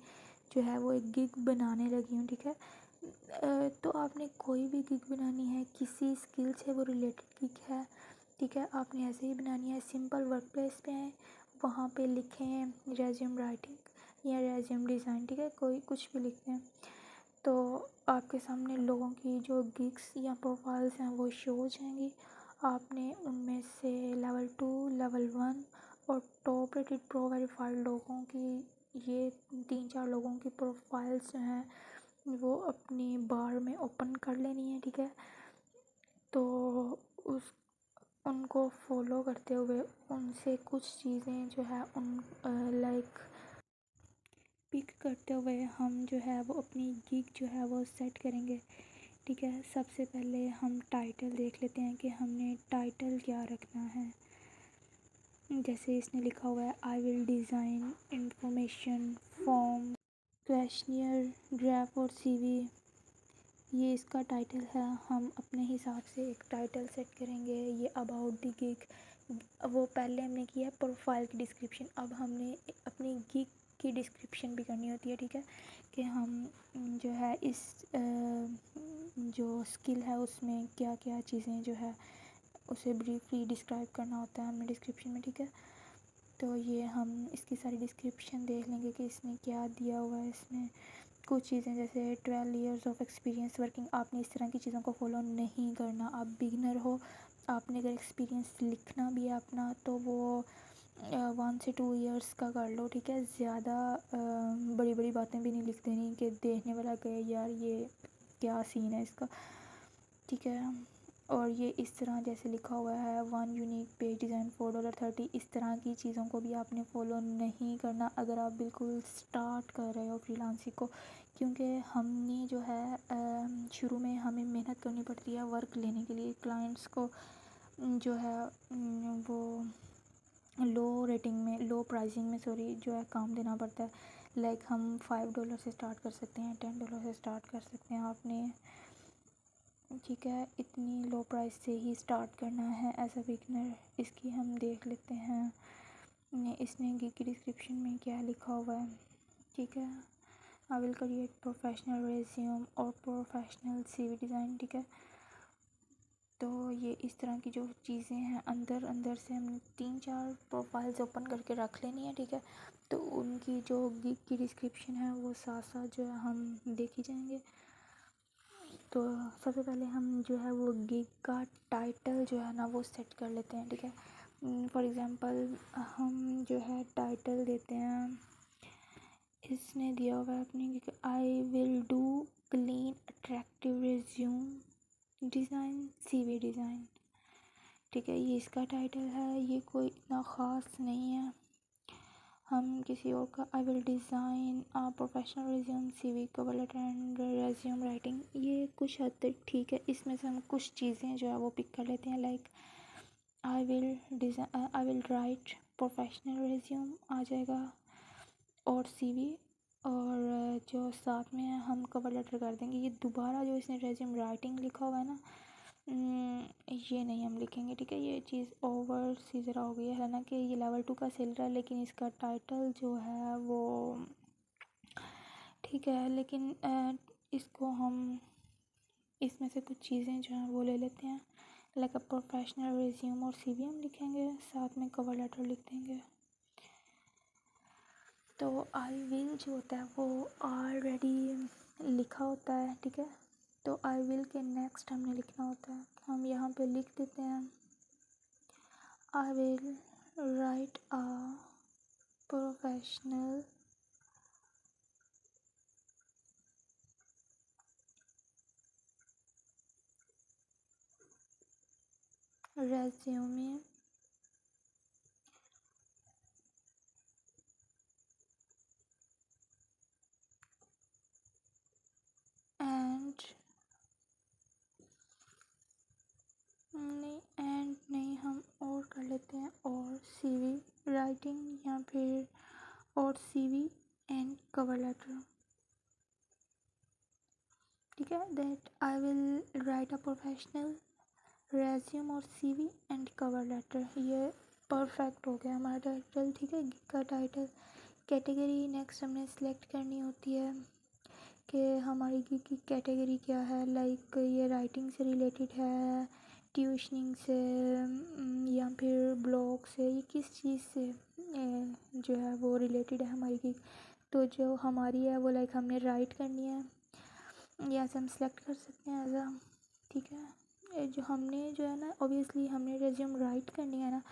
जो है वो एक गिग बनाने लगी हूँ, ठीक है। तो आपने कोई भी गिग बनानी है, किसी स्किल से वो रिलेटेड गिग है, ठीक है, आपने ऐसे ही बनानी है। सिंपल वर्क प्लेस पे आएँ, वहाँ पे लिखें रेज्यूम राइटिंग या रेज्यूम डिज़ाइन, ठीक है, कोई कुछ भी लिखते हैं तो आपके सामने लोगों की जो गिग्स या प्रोफाइल्स हैं वो शो हो जाएंगी। आपने उनमें से लेवल 2, लेवल 1 और टॉप रेटेड प्रो वेरीफाइड लोगों की, ये 3-4 लोगों की प्रोफाइल्स जो हैं वो अपनी बार में ओपन कर लेनी है, ठीक है। तो उस उनको फॉलो करते हुए उनसे कुछ चीज़ें जो है उन लाइक पिक करते हुए हम जो है वो अपनी गिग जो है वो सेट करेंगे, ठीक है। सबसे पहले हम टाइटल देख लेते हैं कि हमने टाइटल क्या रखना है। जैसे इसने लिखा हुआ है आई will design information form questionnaire draft और सीवी, ये इसका टाइटल है। हम अपने हिसाब से एक टाइटल सेट करेंगे। ये अबाउट द गिग, वो पहले हमने किया प्रोफाइल की डिस्क्रिप्शन, अब हमने अपनी गिग की डिस्क्रिप्शन भी करनी होती है, ठीक है, कि हम जो है इस जो स्किल है उसमें क्या क्या चीज़ें जो है उसे ब्रीफली डिस्क्राइब करना होता है हमें डिस्क्रिप्शन में, ठीक है। तो ये हम इसकी सारी डिस्क्रिप्शन देख लेंगे कि इसमें क्या दिया हुआ है। इसमें कुछ चीज़ें जैसे 12 ईयर्स ऑफ एक्सपीरियंस वर्किंग, आपने इस तरह की चीज़ों को फॉलो नहीं करना। आप बिगिनर हो, आपने अगर एक्सपीरियंस लिखना भी है अपना तो वो 1 से 2 ईयर्स का कर लो, ठीक है। ज़्यादा बड़ी बड़ी बातें भी नहीं लिख देनी कि देखने वाला कहे यार ये क्या सीन है इसका, ठीक है। और ये इस तरह जैसे लिखा हुआ है 1 यूनिक पेज डिज़ाइन $4.30, इस तरह की चीज़ों को भी आपने फॉलो नहीं करना अगर आप बिल्कुल स्टार्ट कर रहे हो फ्रीलांसिंग को। क्योंकि हमने जो है शुरू में हमें मेहनत करनी पड़ती है वर्क लेने के लिए। क्लाइंट्स को जो है वो लो रेटिंग में, लो प्राइसिंग में सॉरी जो है काम देना पड़ता है। लाइक हम $5 से स्टार्ट कर सकते हैं, $10 से स्टार्ट कर सकते हैं आपने, ठीक है। इतनी लो प्राइस से ही स्टार्ट करना है एज अ बिगनर। इसकी हम देख लेते हैं इसने गिग की डिस्क्रिप्शन में क्या लिखा हुआ है, ठीक है। I will create professional resume और प्रोफेशनल CV डिज़ाइन, ठीक है। तो ये इस तरह की जो चीज़ें हैं अंदर से हमने 3-4 प्रोफाइल्स ओपन करके रख लेनी है, ठीक है। तो उनकी जो गिग की डिस्क्रिप्शन है वो साथ साथ जो है हम देखी जाएंगे। तो सबसे पहले हम जो है वो गिग का टाइटल जो है ना वो सेट कर लेते हैं, ठीक है। फॉर एग्ज़ाम्पल हम जो है टाइटल देते हैं, इसने दिया हुआ है अपनी I will do clean attractive resume design CV design, ठीक है। ये इसका टाइटल है, ये कोई इतना ख़ास नहीं है। हम किसी और का I will design professional resume CV cover letter and resume writing, ये कुछ हद तक ठीक है। इसमें से हम कुछ चीज़ें जो है वो पिक कर लेते हैं। Like I will write professional resume आ जाएगा और CV, और जो साथ में हम कवर लेटर कर देंगे। ये दोबारा जो इसने रेज्यूम राइटिंग लिखा हुआ है ना, ये नहीं हम लिखेंगे, ठीक है। ये चीज़ ओवर सी ज़रा हो गई है, हालांकि ये लेवल 2 का सेल रहा है लेकिन इसका टाइटल जो है वो ठीक है। लेकिन इसको हम इसमें से कुछ चीज़ें जो हैं वो ले लेते हैं। लाइक अ प्रोफेशनल रिज्यूम और CV हम लिखेंगे, साथ में कवर लेटर लिख देंगे। तो आई विल जो होता है वो ऑलरेडी लिखा होता है, ठीक है। तो आई विल के नेक्स्ट हमने लिखना होता है, हम यहाँ पे लिख देते हैं आई will right a professional resume and नहीं हम और कर लेते हैं और CV राइटिंग या फिर और CV एंड कवर लेटर, ठीक है। That I will right a professional resume और CV एंड कवर लेटर, ये परफेक्ट हो गया हमारा टाइटल, ठीक है। गिग का टाइटल। कैटेगरी नेक्स्ट हमने सेलेक्ट करनी होती है कि हमारी गिग की कैटेगरी क्या है। लाइक ये राइटिंग से रिलेटेड है, ट्यूशनिंग से या फिर ब्लॉग से, ये किस चीज़ से जो है वो रिलेटेड है हमारी गिग। तो जो हमारी है वो लाइक हमने राइट करनी है, या से हम सेलेक्ट कर सकते हैं एज अ, ठीक है। जो हमने जो है ना ऑब्वियसली हमने रेज्यूम राइट करनी है ना,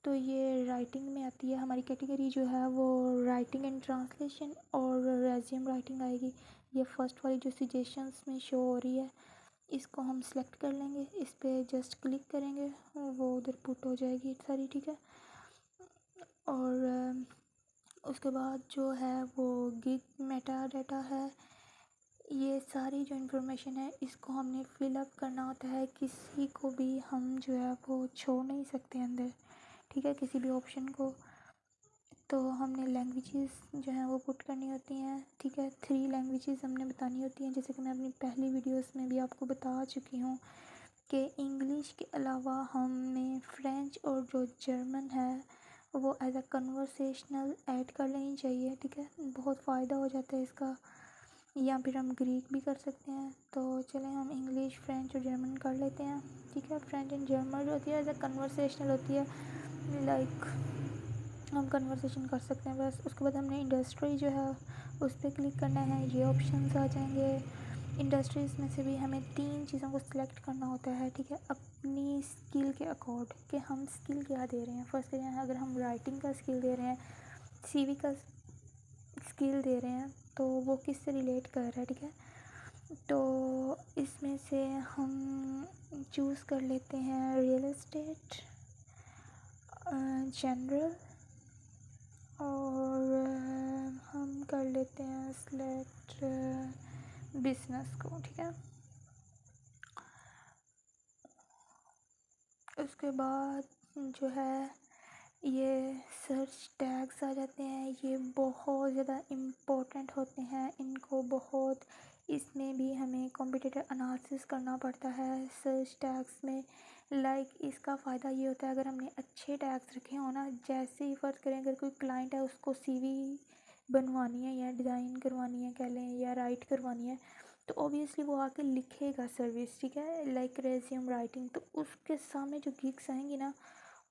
तो ये राइटिंग में आती है। हमारी कैटेगरी जो है वो राइटिंग एंड ट्रांसलेशन और रेज्यूम राइटिंग आएगी। ये फर्स्ट वाली जो सजेशंस में शो हो रही है, इसको हम सेलेक्ट कर लेंगे, इस पर जस्ट क्लिक करेंगे और वो उधर पुट हो जाएगी सारी, ठीक है। और उसके बाद जो है वो गिग मेटा डाटा है, ये सारी जो इन्फॉर्मेशन है इसको हमने फिलअप करना होता है। किसी को भी हम जो है वो छोड़ नहीं सकते अंदर, ठीक है, किसी भी ऑप्शन को। तो हमने लैंग्वेजेस जो हैं वो पुट करनी होती हैं, ठीक है। 3 लैंग्वेजेस हमने बतानी होती हैं, जैसे कि मैं अपनी पहली वीडियोस में भी आपको बता चुकी हूँ कि इंग्लिश के अलावा हमें फ्रेंच और जो जर्मन है वो एज अ कन्वर्सेशनल ऐड कर लेनी चाहिए, ठीक है। बहुत फ़ायदा हो जाता है इसका। या फिर हम ग्रीक भी कर सकते हैं। तो चलें हम इंग्लिश, फ्रेंच और जर्मन कर लेते हैं, ठीक है। फ्रेंच एंड जर्मन जो होती है एज अ कन्वर्सेशनल होती है। लाइक हम कन्वर्सेशन कर सकते हैं बस। उसके बाद हमने इंडस्ट्री जो है उस पर क्लिक करना है, ये ऑप्शंस आ जाएंगे। इंडस्ट्रीज़ में से भी हमें 3 चीज़ों को सिलेक्ट करना होता है, ठीक है, अपनी स्किल के अकॉर्ड कि हम स्किल क्या दे रहे हैं। फर्स्ट अगर हम राइटिंग का स्किल दे रहे हैं, सीवी का स्किल दे रहे हैं, तो वो किससे रिलेट कर रहा है, ठीक है। तो इसमें से हम चूज़ कर लेते हैं रियल एस्टेट, जनरल, और हम कर लेते हैं सिलेक्ट बिजनेस को, ठीक है। उसके बाद जो है ये सर्च टैग्स आ जाते हैं, ये बहुत ज़्यादा इम्पोर्टेंट होते हैं, इनको बहुत, इसमें भी हमें कॉम्पिटिटर एनालिसिस करना पड़ता है सर्च टैग्स में। इसका फ़ायदा ये होता है अगर हमने अच्छे टैग्स रखे हो ना, जैसे ही फ़र्ज़ करें अगर कोई क्लाइंट है उसको सीवी बनवानी है या डिज़ाइन करवानी है कह लें, या राइट करवानी है, तो ऑब्वियसली वो आके लिखेगा सर्विस, ठीक है, रेज्यूम राइटिंग। तो उसके सामने जो गिग्स आएंगी ना,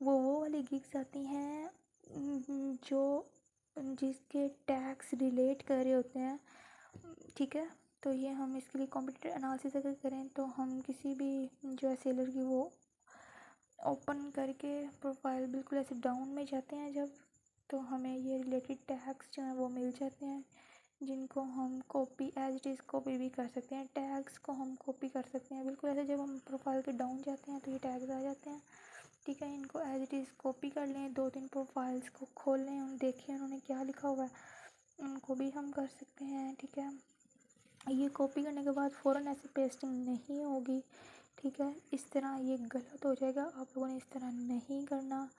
वो वाली गिग्स आती हैं जो जिसके टैग्स रिलेट कर रहे होते हैं, ठीक है। तो ये हम इसके लिए कॉम्पिटिटर एनालिसिस अगर करें तो हम किसी भी जो है सेलर की वो ओपन करके प्रोफाइल बिल्कुल ऐसे डाउन में जाते हैं जब, तो हमें ये रिलेटेड टैग्स जो हैं वो मिल जाते हैं, जिनको हम copy as it is copy भी कर सकते हैं। टैग्स को हम कॉपी कर सकते हैं बिल्कुल ऐसे, जब हम प्रोफाइल के डाउन जाते हैं तो ये टैग्स आ जाते हैं, ठीक है। इनको एज इट इज़ कॉपी कर लें, 2-3 प्रोफाइल्स को खोल लें, उन देखें उन्होंने क्या लिखा हुआ है, उनको भी हम कर सकते हैं, ठीक है। ये कॉपी करने के बाद फ़ौरन ऐसे पेस्टिंग नहीं होगी, ठीक है, इस तरह ये गलत हो जाएगा, आप लोगों ने इस तरह नहीं करना।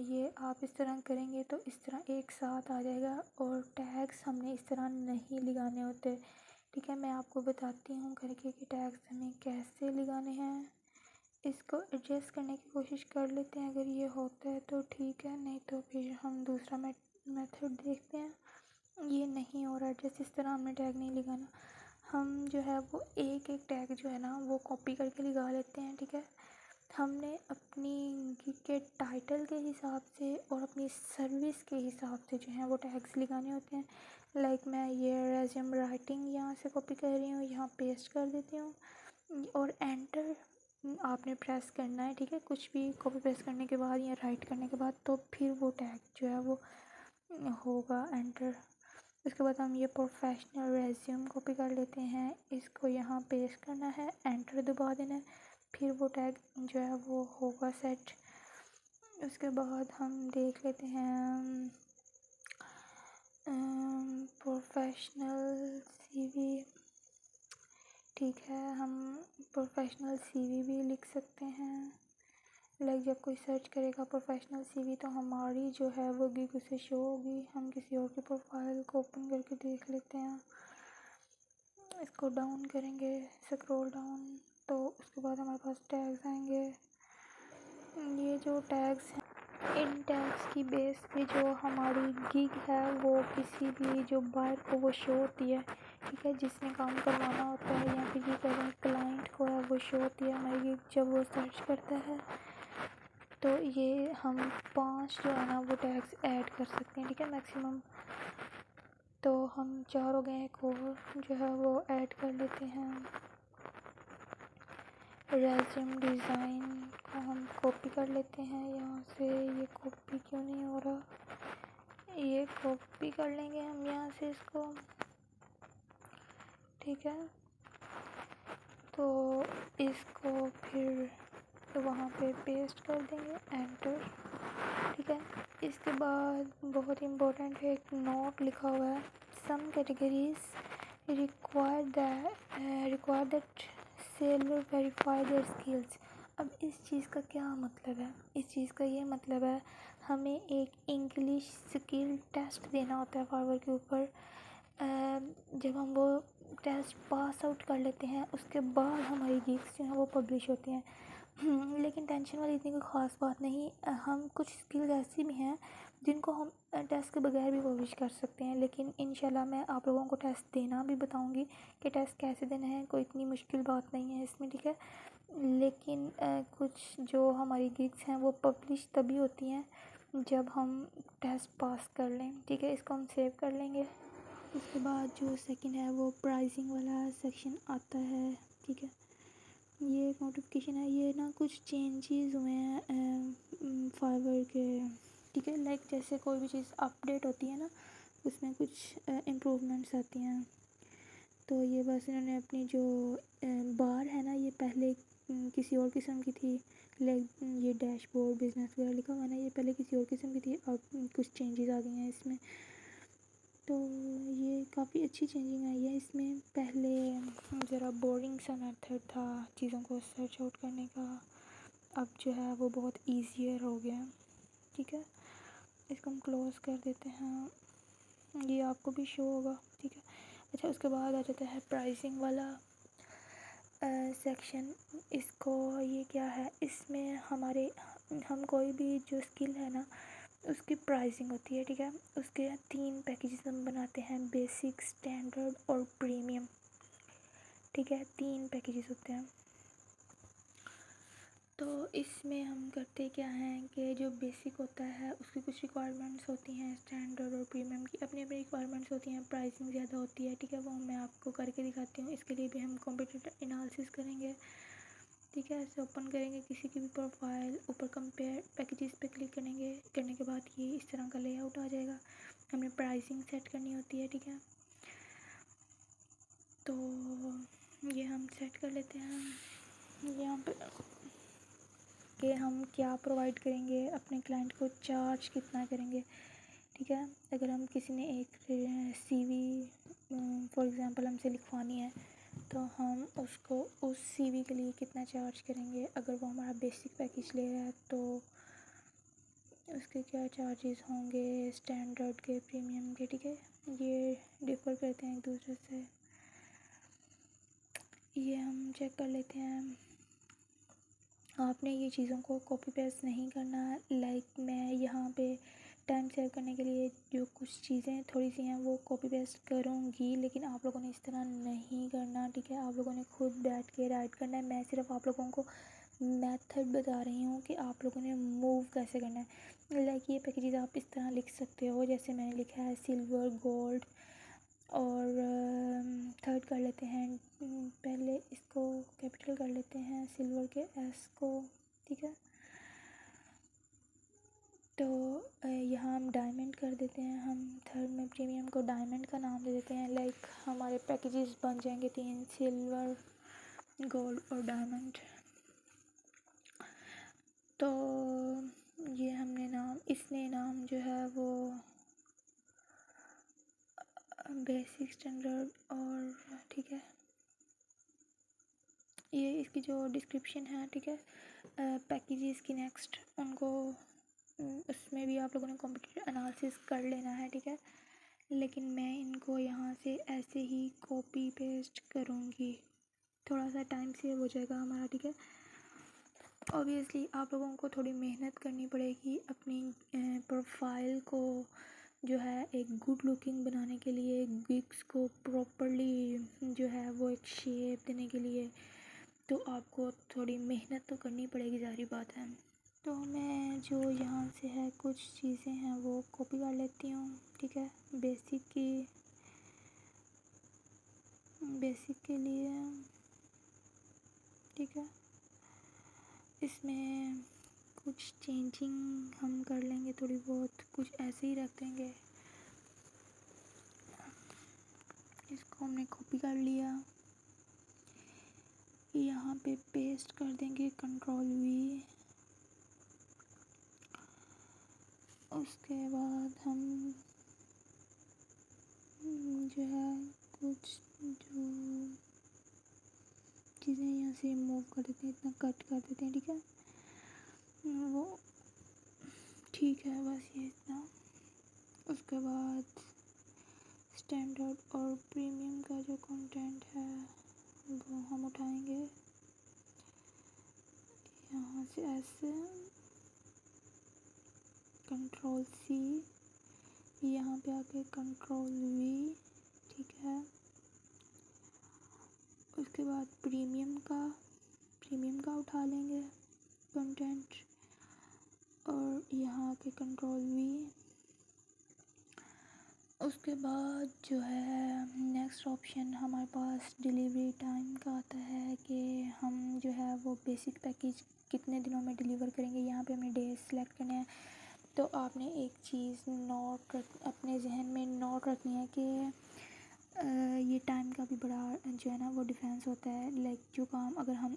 ये आप इस तरह करेंगे तो इस तरह एक साथ आ जाएगा, और टैग्स हमने इस तरह नहीं लगाने होते, ठीक है। मैं आपको बताती हूँ करके कि टैग्स हमें कैसे लगाने हैं। इसको एडजस्ट करने की कोशिश कर लेते हैं, अगर ये होता है तो ठीक है, नहीं तो फिर हम दूसरा मेथड देखते हैं। ये नहीं हो रहा एडजस्ट, इस तरह हमने टैग नहीं लगाना, हम जो है वो एक एक टैग जो है ना वो कॉपी करके लगा लेते हैं, ठीक है। हमने अपनी गिग के टाइटल के हिसाब से और अपनी सर्विस के हिसाब से जो है वो टैग्स लगाने होते हैं। मैं ये रेज्यूम राइटिंग यहाँ से कॉपी कर रही हूँ, यहाँ पेस्ट कर देती हूँ और एंटर आपने प्रेस करना है, ठीक है। कुछ भी कॉपी पेस्ट करने के बाद या राइट करने के बाद तो फिर वो टैग जो है वो होगा एंटर। उसके बाद हम ये प्रोफेशनल रेज्यूम कॉपी कर लेते हैं, इसको यहाँ पेस्ट करना है, एंटर दबा देना है, फिर वो टैग जो है वो होगा सेट। उसके बाद हम देख लेते हैं प्रोफेशनल सीवी, ठीक है, हम प्रोफेशनल सीवी भी लिख सकते हैं। जब कोई सर्च करेगा प्रोफेशनल सीवी तो हमारी जो है वो गिग उसे शो होगी। हम किसी और की प्रोफाइल को ओपन करके देख लेते हैं, इसको डाउन करेंगे, स्क्रॉल डाउन, तो उसके बाद हमारे पास टैग्स आएंगे। ये जो टैग्स हैं, इन टैग्स की बेस पे जो हमारी गिग है वो किसी भी जो बायर को वो शो होती है, ठीक है, जिसने काम करवाना होता है या फिर ये करें क्लाइंट को है वो शो होती है हमारी गिग जब वो सर्च करता है। तो ये हम 5 जो है ना वो टैग्स ऐड कर सकते हैं, ठीक है, मैक्सिमम। तो हम 4 हो गए, एक और जो है वो ऐड कर लेते हैं। रेज्यूम डिज़ाइन को हम कॉपी कर लेते हैं यहाँ से, ये कॉपी क्यों नहीं हो रहा, ये कॉपी कर लेंगे हम यहाँ से इसको, ठीक है। तो इसको फिर वहाँ पे पेस्ट कर देंगे, एंटर, ठीक है। इसके बाद बहुत इम्पोर्टेंट है, एक नोट लिखा हुआ है, some categories require that seller verify their skills. अब इस चीज़ का क्या मतलब है, इस चीज़ का ये मतलब है हमें एक इंग्लिश स्किल टेस्ट देना होता है फाइवर के ऊपर। जब हम वो टेस्ट पास आउट कर लेते हैं उसके बाद हमारी गिग्स जो हैं वो पब्लिश होती हैं। लेकिन टेंशन वाली इतनी कोई ख़ास बात नहीं, हम कुछ स्किल्स ऐसी भी हैं जिनको हम टेस्ट के बगैर भी पब्लिश कर सकते हैं, लेकिन इंशाल्लाह मैं आप लोगों को टेस्ट देना भी बताऊंगी कि टेस्ट कैसे देना है, कोई इतनी मुश्किल बात नहीं है इसमें, ठीक है। लेकिन कुछ जो हमारी गिग्स हैं वो पब्लिश तभी होती हैं जब हम टेस्ट पास कर लें, ठीक है। इसको हम सेव कर लेंगे। उसके बाद जो सेकंड है वो प्राइसिंग वाला सेक्शन आता है, ठीक है। ये एक नोटिफिकेशन है, ये ना कुछ चेंजेस हुए हैं फाइवर के, ठीक है। लाइक जैसे कोई भी चीज़ अपडेट होती है ना, उसमें कुछ इम्प्रूवमेंट्स आती हैं। तो ये बस इन्होंने अपनी जो बार है ना, ये पहले किसी और किस्म की थी। लाइक ये डैशबोर्ड बिजनेस वगैरह लिखा हुआ है ना, ये पहले किसी और किस्म की थी, अब कुछ चेंजेस आ गई हैं इसमें। तो ये काफ़ी अच्छी चेंजिंग आई है इसमें। पहले ज़रा बोरिंग सा मेथड था चीज़ों को सर्च आउट करने का, अब जो है वो बहुत ईजियर हो गया है, ठीक है। इसको हम क्लोज़ कर देते हैं, ये आपको भी शो होगा, ठीक है। अच्छा, उसके बाद आ जाता है प्राइसिंग वाला सेक्शन। इसको ये क्या है, इसमें हम कोई भी जो स्किल है ना, उसकी प्राइसिंग होती है, ठीक है। उसके 3 पैकेजेस हम बनाते हैं, बेसिक, स्टैंडर्ड और प्रीमियम, ठीक है। 3 पैकेजेस होते हैं। तो इसमें हम करते क्या हैं कि जो बेसिक होता है उसकी कुछ रिक्वायरमेंट्स होती हैं, स्टैंडर्ड और प्रीमियम की अपनी अपनी रिक्वायरमेंट्स होती हैं, प्राइसिंग ज़्यादा होती है, ठीक है। वो मैं आपको करके दिखाती हूँ। इसके लिए भी हम कंप्यूटर एनालिसिस करेंगे, ठीक है। ऐसे ओपन करेंगे किसी की भी प्रोफाइल, ऊपर कंपेयर पैकेजेस पे क्लिक करेंगे, करने के बाद ये इस तरह का लेआउट आ जाएगा। हमें प्राइसिंग सेट करनी होती है, ठीक है। तो ये हम सेट कर लेते हैं यहाँ पे कि हम क्या प्रोवाइड करेंगे अपने क्लाइंट को, चार्ज कितना करेंगे, ठीक है। अगर हम किसी ने एक CV फॉर एग्ज़ाम्पल हमसे लिखवानी है, तो हम उसको उस CV के लिए कितना चार्ज करेंगे। अगर वो हमारा बेसिक पैकेज ले रहा है तो उसके क्या चार्जेस होंगे, स्टैंडर्ड के, प्रीमियम के, ठीक है। ये डिफ़र करते हैं एक दूसरे से, ये हम चेक कर लेते हैं। आपने ये चीज़ों को कॉपी पेस्ट नहीं करना। लाइक मैं यहाँ पे टाइम सेव करने के लिए जो कुछ चीज़ें थोड़ी सी हैं वो कॉपी पेस्ट करूँगी, लेकिन आप लोगों ने इस तरह नहीं करना, ठीक है। आप लोगों ने खुद बैठ के राइट करना है। मैं सिर्फ आप लोगों को मेथड बता रही हूँ कि आप लोगों ने मूव कैसे करना है। लाइक ये पैकेजेस आप इस तरह लिख सकते हो, जैसे मैंने लिखा है सिल्वर, गोल्ड और थर्ड कर लेते हैं। पहले इसको कैपिटल कर लेते हैं, सिल्वर के S को, ठीक है। तो यहाँ हम डायमंड कर देते हैं। हम थर्ड में प्रीमियम को डायमंड का नाम दे देते हैं। लाइक हमारे पैकेजेस बन जाएंगे 3, सिल्वर, गोल्ड और डायमंड। तो ये हमने इसने नाम जो है वो बेसिक, स्टैंडर्ड और, ठीक है। ये इसकी जो डिस्क्रिप्शन है, ठीक है। पैकेजेस की नेक्स्ट उनको उसमें भी आप लोगों ने कंप्यूटर एनालिसिस कर लेना है, ठीक है। लेकिन मैं इनको यहाँ से ऐसे ही कॉपी पेस्ट करूँगी, थोड़ा सा टाइम सेव हो जाएगा हमारा, ठीक है। ऑब्वियसली आप लोगों को थोड़ी मेहनत करनी पड़ेगी अपनी प्रोफाइल को जो है एक गुड लुकिंग बनाने के लिए, गिग्स को प्रॉपरली जो है वो एक शेप देने के लिए। तो आपको थोड़ी मेहनत तो करनी पड़ेगी, ज़ाहिर बात है। तो मैं जो यहाँ से है कुछ चीज़ें हैं वो कॉपी कर लेती हूँ, ठीक है। बेसिक के लिए, ठीक है। इसमें कुछ चेंजिंग हम कर लेंगे, थोड़ी बहुत, कुछ ऐसे ही रख देंगे। इसको हमने कॉपी कर लिया, यहाँ पे पेस्ट कर देंगे, कंट्रोल V। उसके बाद हम जो है कुछ जो चीज़ें यहाँ से मूव कर देते हैं, इतना कट कर देते हैं, ठीक है। वो ठीक है, बस ये इतना। उसके बाद स्टैंडर्ड और प्रीमियम का जो कंटेंट है वो हम उठाएंगे यहाँ से, ऐसे कंट्रोल C, यहाँ पे आके कंट्रोल V, ठीक है। उसके बाद प्रीमियम का उठा लेंगे कंटेंट, और यहाँ के करेंगे Ctrl+V। उसके बाद जो है नेक्स्ट ऑप्शन हमारे पास डिलीवरी टाइम का आता है कि हम जो है वो बेसिक पैकेज कितने दिनों में डिलीवर करेंगे। यहाँ पे हमें डेज सेलेक्ट करने हैं। तो आपने एक चीज़ अपने जहन में नोट रखनी है कि ये टाइम का भी बड़ा जो है ना वो डिफरेंस होता है। लाइक जो काम अगर हम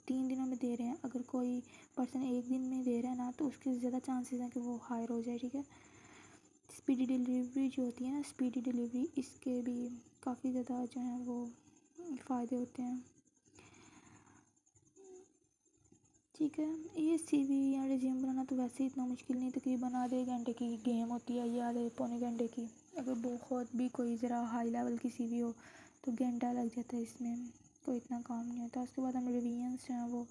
3 दिनों में दे रहे हैं, अगर कोई पर्सन 1 दिन में दे रहा है ना, तो उसके ज़्यादा चांसेस हैं कि वो हायर हो जाए, ठीक है। स्पीडी डिलीवरी जो होती है ना, स्पीडी डिलीवरी, इसके भी काफ़ी ज़्यादा जो है वो फ़ायदे होते हैं, ठीक है। ये CV या रिज्यूम बनाना तो वैसे ही इतना मुश्किल नहीं, तकरीबन आधे घंटे की गेम होती है, ये आधे पौने घंटे की। अगर बहुत भी कोई ज़रा हाई लेवल की CV हो तो घंटा लग जाता है, इसमें कोई इतना काम नहीं होता। उसके बाद हम रिवीजन्स जो हैं वो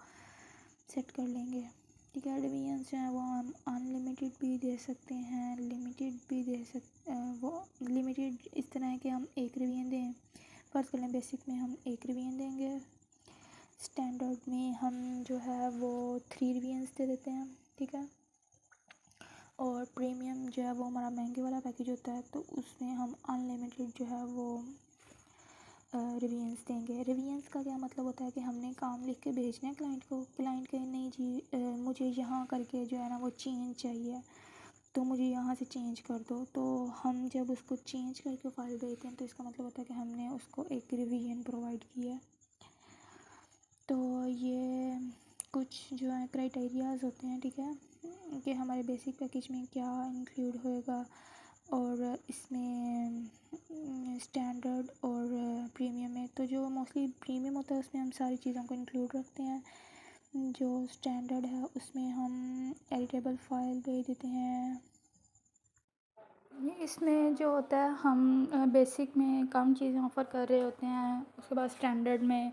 सेट कर लेंगे, ठीक है। रिवीजन्स जो हैं वो हम अनलिमिटेड भी दे सकते हैं, लिमिटेड भी दे सकते वो लिमिटेड इस तरह है कि हम एक रिवीजन दें। फ़र्ज़ कर लें बेसिक में हम एक रिवीजन देंगे, स्टैंडर्ड में हम जो है वो 3 रिवीजन्स दे देते हैं, ठीक है। और प्रीमियम जो है वो हमारा महंगे वाला पैकेज होता है, तो उसमें हम अनलिमिटेड जो है वो रिवीजन्स देंगे। रिवीजन्स का क्या मतलब होता है कि हमने काम लिख के भेजना है क्लाइंट को, क्लाइंट कहे नहीं जी मुझे यहाँ करके जो है ना वो चेंज चाहिए, तो मुझे यहाँ से चेंज कर दो। तो हम जब उसको चेंज करके फ़ाइल भेजते हैं तो इसका मतलब होता है कि हमने उसको एक रिवीजन प्रोवाइड किया है। तो ये कुछ जो है क्राइटेरियाज़ होते हैं, ठीक है, कि हमारे बेसिक पैकेज में क्या इंक्लूड होएगा और इसमें स्टैंडर्ड और प्रीमियम में। तो जो मोस्टली प्रीमियम होता है उसमें हम सारी चीज़ों को इंक्लूड रखते हैं। जो स्टैंडर्ड है उसमें हम एडिटेबल फाइल भेज देते हैं। इसमें जो होता है हम बेसिक में कम चीज़ें ऑफ़र कर रहे होते हैं, उसके बाद स्टैंडर्ड में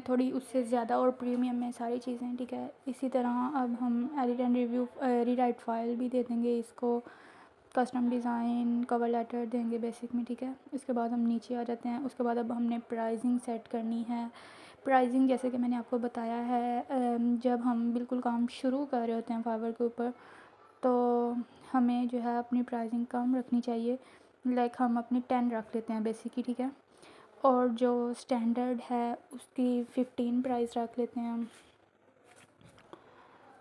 थोड़ी उससे ज़्यादा, और प्रीमियम में सारी चीज़ें, ठीक है। इसी तरह अब हम edit and review rewrite file भी दे देंगे इसको, कस्टम डिज़ाइन कवर लेटर देंगे बेसिक में, ठीक है। इसके बाद हम नीचे आ जाते हैं। उसके बाद अब हमने प्राइसिंग सेट करनी है। प्राइसिंग जैसे कि मैंने आपको बताया है, जब हम बिल्कुल काम शुरू कर रहे होते हैं फाइवर के ऊपर, तो हमें जो है अपनी प्राइसिंग कम रखनी चाहिए। लाइक हम अपनी 10 रख लेते हैं बेसिक की, ठीक है। और जो स्टैंडर्ड है उसकी 15 प्राइस रख लेते हैं हम,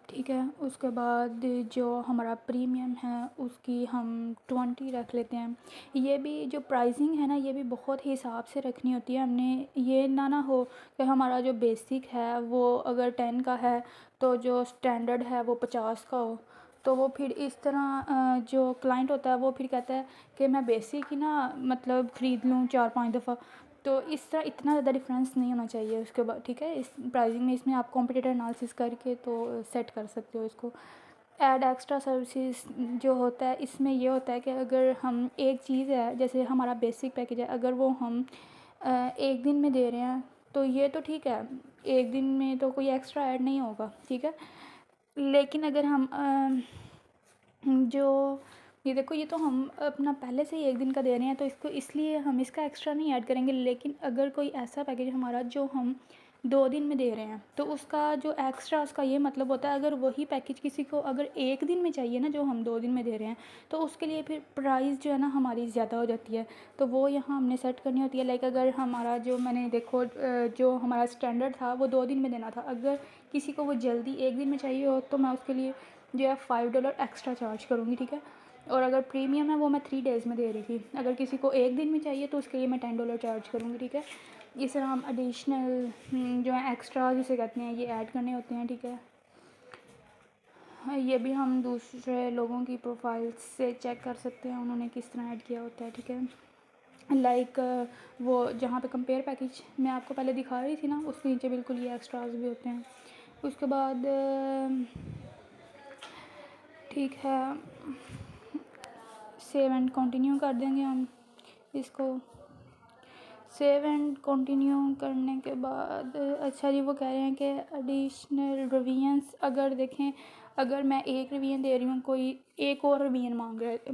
ठीक है। उसके बाद जो हमारा प्रीमियम है उसकी हम 20 रख लेते हैं। ये भी जो प्राइसिंग है ना, ये भी बहुत ही हिसाब से रखनी होती है हमने। ये ना हो कि हमारा जो बेसिक है वो अगर 10 का है तो जो स्टैंडर्ड है वो 50 का हो, तो वो फिर इस तरह जो क्लाइंट होता है वो फिर कहता है कि मैं बेसिक ही ना मतलब ख़रीद लूँ 4-5 दफ़ा। तो इस तरह इतना ज़्यादा डिफरेंस नहीं होना चाहिए उसके बाद, ठीक है। इस प्राइसिंग में इसमें आप कॉम्पिटिटर एनालिसिस करके तो सेट कर सकते हो इसको। ऐड एक्स्ट्रा सर्विसेज जो होता है इसमें ये होता है कि अगर हम एक चीज़ है, जैसे हमारा बेसिक पैकेज है, अगर वो हम एक दिन में दे रहे हैं तो ये तो ठीक है, एक दिन में तो कोई एक्स्ट्रा ऐड नहीं होगा, ठीक है। लेकिन अगर हम जो ये देखो, ये तो हम अपना पहले से ही एक दिन का दे रहे हैं तो इसको इसलिए हम इसका एक्स्ट्रा नहीं ऐड करेंगे। लेकिन अगर कोई ऐसा पैकेज हमारा जो हम 2 दिन में दे रहे हैं तो उसका जो एक्स्ट्रा, उसका ये मतलब होता है अगर वही पैकेज किसी को अगर एक दिन में चाहिए ना जो हम 2 दिन में दे रहे हैं, तो उसके लिए फिर प्राइस जो है ना हमारी ज़्यादा हो जाती है। तो वो यहाँ हमने सेट करनी होती है। लाइक अगर हमारा जो मैंने देखो जो हमारा स्टैंडर्ड था वो 2 दिन में देना था, अगर किसी को वो जल्दी एक दिन में चाहिए हो तो मैं उसके लिए जो है $5 एक्स्ट्रा चार्ज करूँगी, ठीक है। और अगर प्रीमियम है वो मैं 3 डेज़ में दे रही थी, अगर किसी को एक दिन में चाहिए तो उसके लिए मैं $10 चार्ज करूँगी, ठीक है। इस तरह हम एडिशनल जो है एक्स्ट्रा जिसे कहते हैं ये ऐड करने होते हैं, ठीक है। ये भी हम दूसरे लोगों की प्रोफाइल से चेक कर सकते हैं उन्होंने किस तरह ऐड किया होता है, ठीक है। लाइक वो जहाँ पे कंपेयर पैकेज मैं आपको पहले दिखा रही थी ना, उसके नीचे बिल्कुल ये एक्स्ट्राज भी होते हैं। उसके बाद ठीक है, सेव एंड कंटिन्यू कर देंगे हम इसको। सेव एंड कंटिन्यू करने के बाद अच्छा जी वो कह रहे हैं कि एडिशनल रिवीजन्स अगर देखें, अगर मैं एक रिवीजन दे रही हूँ, कोई एक और रिवीजन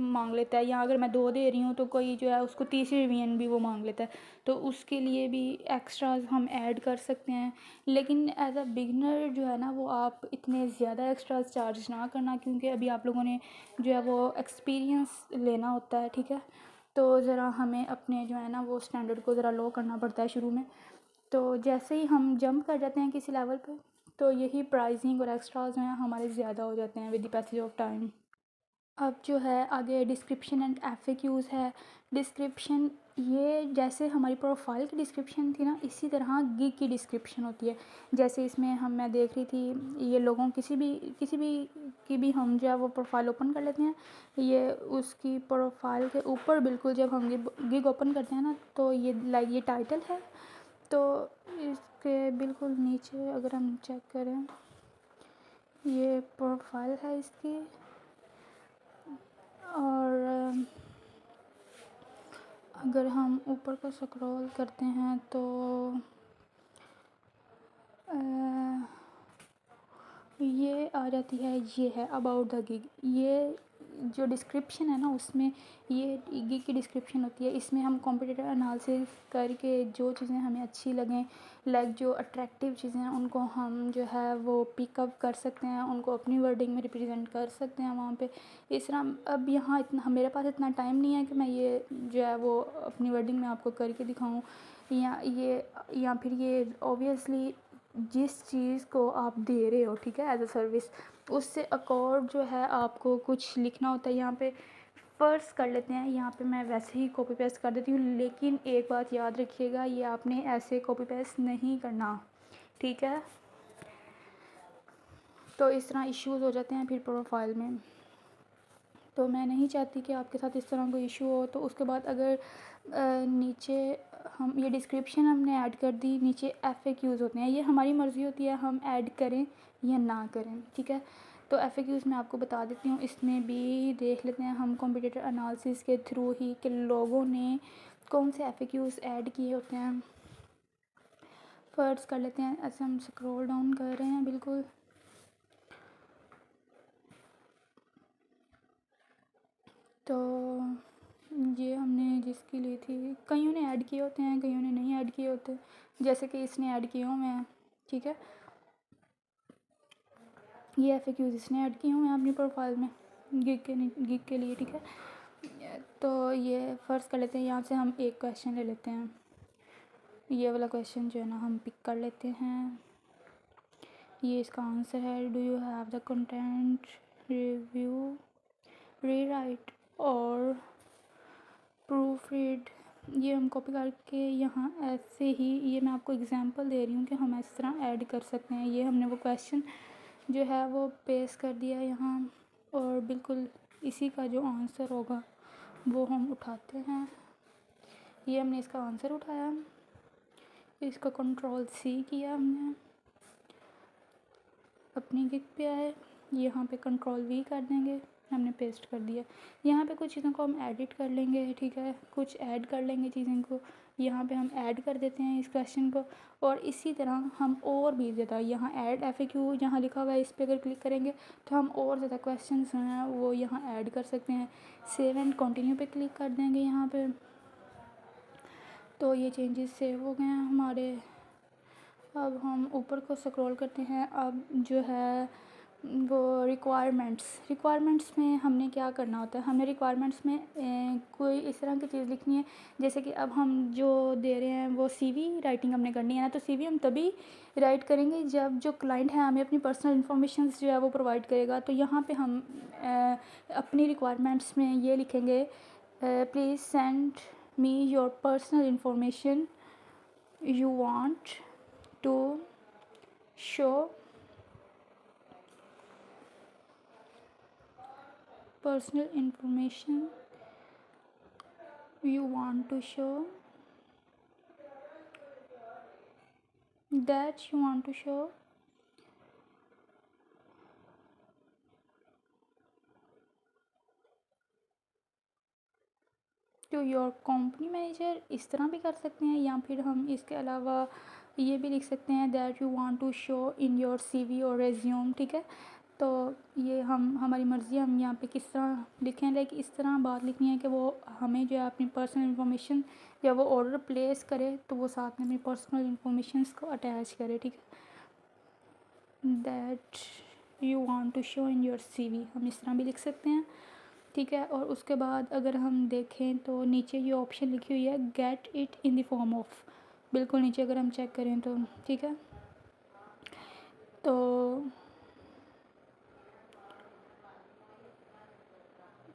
मांग लेता है, या अगर मैं 2 दे रही हूँ तो कोई जो है उसको तीसरी रिवीजन भी वो मांग लेता है, तो उसके लिए भी एक्स्ट्राज हम ऐड कर सकते हैं। लेकिन एज अ बिगनर जो है ना वो आप इतने ज़्यादा एक्स्ट्राज चार्ज ना करना, क्योंकि अभी आप लोगों ने जो है वो एक्सपीरियंस लेना होता है, ठीक है। तो ज़रा हमें अपने जो है ना वो स्टैंडर्ड को ज़रा लो करना पड़ता है शुरू में। तो जैसे ही हम जंप कर जाते हैं किसी लेवल पे, तो यही प्राइसिंग और एक्स्ट्राज जो हैं हमारे ज़्यादा हो जाते हैं with the passage of time. अब जो है आगे डिस्क्रिप्शन एंड एफएक्यूज़ है। डिस्क्रिप्शन, ये जैसे हमारी प्रोफाइल की डिस्क्रिप्शन थी ना, इसी तरह गिग की डिस्क्रिप्शन होती है। जैसे इसमें मैं देख रही थी, ये लोगों किसी भी की भी हम जो है वो प्रोफाइल ओपन कर लेते हैं, ये उसकी प्रोफाइल के ऊपर बिल्कुल जब हम गिग ओपन करते हैं ना, तो ये लाइक ये टाइटल है, तो इसके बिल्कुल नीचे अगर हम चेक करें, ये प्रोफाइल है इसकी, और अगर हम ऊपर को स्क्रॉल करते हैं तो ये आ जाती है, ये है अबाउट द गिग। ये जो डिस्क्रिप्शन है ना उसमें ये गिग की डिस्क्रिप्शन होती है। इसमें हम कॉम्पिटिटर एनालिसिस करके जो चीज़ें हमें अच्छी लगें, लाइक जो अट्रैक्टिव चीज़ें हैं उनको हम जो है वो पिकअप कर सकते हैं, उनको अपनी वर्डिंग में रिप्रेजेंट कर सकते हैं वहाँ पे। इस तरह अब यहाँ इतना मेरे पास इतना टाइम नहीं है कि मैं ये जो है वो अपनी वर्डिंग में आपको करके दिखाऊँ, या फिर ये ऑब्वियसली जिस चीज़ को आप दे रहे हो, ठीक है, एज अ सर्विस, उससे अकॉर्ड जो है आपको कुछ लिखना होता है। यहाँ पे फ़र्ज़ कर लेते हैं, यहाँ पे मैं वैसे ही कॉपी पेस्ट कर देती हूँ, लेकिन एक बात याद रखिएगा, ये आपने ऐसे कॉपी पेस्ट नहीं करना, ठीक है। तो इस तरह इश्यूज़ हो जाते हैं फिर प्रोफाइल में, तो मैं नहीं चाहती कि आपके साथ इस तरह कोई इशू हो। तो उसके बाद अगर नीचे हम ये डिस्क्रिप्शन हमने ऐड कर दी, नीचे एफएक्यूज़ होते हैं, ये हमारी मर्ज़ी होती है हम ऐड करें या ना करें, ठीक है। तो एफएक्यूज़ मैं आपको बता देती हूँ, इसमें भी देख लेते हैं हम कंप्यूटर एनालिसिस के थ्रू ही कि लोगों ने कौन से एफएक्यूज़ ऐड किए होते हैं। फर्स्ट कर लेते हैं, ऐसे हम स्क्रॉल डाउन कर रहे हैं बिल्कुल, तो ये हमने जिसकी ली थी, कईयों ने ऐड किए होते हैं, कईयों ने नहीं ऐड किए होते, जैसे कि इसने ऐड किए हुए हैं, ठीक है। ये एफएक्यूज़ इसने ऐड किए हुए हैं अपनी प्रोफाइल में गिग के लिए, ठीक है। तो ये फ़र्ज़ कर लेते हैं, यहाँ से हम एक क्वेश्चन ले लेते हैं, ये वाला क्वेश्चन जो है ना हम पिक कर लेते हैं। ये इसका आंसर है, do you have the content review rewrite और प्रूफ रीड। ये हम कॉपी करके यहाँ ऐसे ही, ये मैं आपको एग्जांपल दे रही हूँ कि हम इस तरह ऐड कर सकते हैं। ये हमने वो क्वेश्चन जो है वो पेस्ट कर दिया यहाँ, और बिल्कुल इसी का जो आंसर होगा वो हम उठाते हैं। ये हमने इसका आंसर उठाया, इसका कंट्रोल C किया हमने, अपनी गिग पे आए, यहाँ पे कंट्रोल V कर देंगे, हमने पेस्ट कर दिया। यहाँ पे कुछ चीज़ों को हम एडिट कर लेंगे, ठीक है, कुछ ऐड कर लेंगे चीज़ों को, यहाँ पे हम ऐड कर देते हैं इस क्वेश्चन को। और इसी तरह हम और भी ज़्यादा, यहाँ ऐड एफएक्यू जहाँ लिखा हुआ है इस पर अगर क्लिक करेंगे तो हम और ज़्यादा क्वेश्चन जो हैं वो यहाँ ऐड कर सकते हैं। सेव एंड कंटिन्यू पे क्लिक कर देंगे यहाँ पे, तो ये चेंजेस सेव हो गए हैं हमारे। अब हम ऊपर को स्क्रॉल करते हैं, अब जो है वो रिक्वायरमेंट्स में हमने क्या करना होता है, हमें रिक्वायरमेंट्स में कोई इस तरह की चीज़ लिखनी है, जैसे कि अब हम जो दे रहे हैं वो सीवी राइटिंग हमने करनी है ना, तो सीवी हम तभी राइट करेंगे जब जो क्लाइंट है हमें अपनी पर्सनल इन्फॉर्मेशन जो है वो प्रोवाइड करेगा। तो यहाँ पे हम अपनी रिक्वायरमेंट्स में ये लिखेंगे, please send me your personal information you want to show, personal information you want to show, that you want to show, to your company manager, इस तरह भी कर सकते हैं, या फिर हम इसके अलावा ये भी लिख सकते हैं that you want to show in your CV और रेज्यूम, ठीक है। तो ये हम हमारी मर्ज़ी है, हम यहाँ पे किस तरह लिखें। लाइक इस तरह बात लिखनी है कि वो हमें जो है अपनी पर्सनल इन्फॉर्मेशन, या वो ऑर्डर प्लेस करे तो वो साथ में अपनी पर्सनल इन्फॉर्मेशंस को अटैच करे, ठीक है। That you want to show in your CV, हम इस तरह भी लिख सकते हैं, ठीक है। और उसके बाद अगर हम देखें तो नीचे ये ऑप्शन लिखी हुई है get it in the form of, बिल्कुल नीचे अगर हम चेक करें तो, ठीक है। तो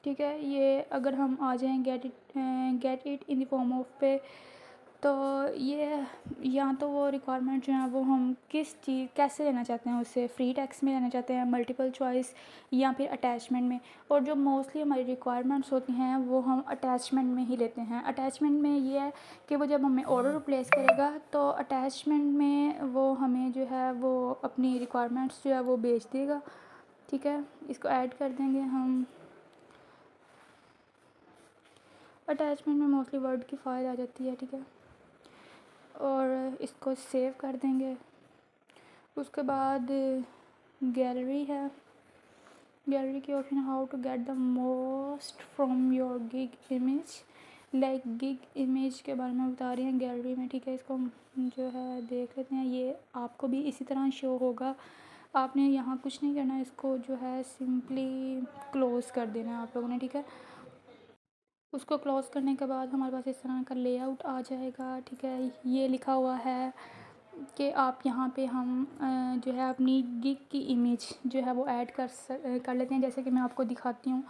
ठीक है, ये अगर हम आ जाएँ get it in the form of पे, तो ये या तो वो रिक्वायरमेंट जो है वो हम किस चीज़ कैसे लेना चाहते हैं, उससे फ्री टेक्स्ट में लेना चाहते हैं, मल्टीपल चॉइस, या फिर अटैचमेंट में। और जो मोस्टली हमारी रिक्वायरमेंट्स होती हैं वो हम अटैचमेंट में ही लेते हैं। अटैचमेंट में ये है कि वो जब हमें ऑर्डर प्लेस करेगा तो अटैचमेंट में वो हमें जो है वो अपनी रिक्वायरमेंट्स जो है वो भेज देगा, ठीक है। इसको ऐड कर देंगे हम। अटैचमेंट में मोस्टली वर्ड की फ़ाइल आ जाती है, ठीक है। और इसको सेव कर देंगे। उसके बाद गैलरी है, गैलरी की option how to get the most from your gig image, like gig image के बारे में बता रहे हैं गैलरी में, ठीक है। इसको हम जो है देख लेते हैं, ये आपको भी इसी तरह शो होगा। आपने यहाँ कुछ नहीं करना, इसको जो है सिंपली क्लोज़ कर देना है आप लोगों ने, ठीक है। उसको क्लोज़ करने के बाद हमारे पास इस तरह का लेआउट आ जाएगा, ठीक है। ये लिखा हुआ है कि आप यहाँ पे हम जो है अपनी गिग की इमेज जो है वो ऐड कर लेते हैं। जैसे कि मैं आपको दिखाती हूँ,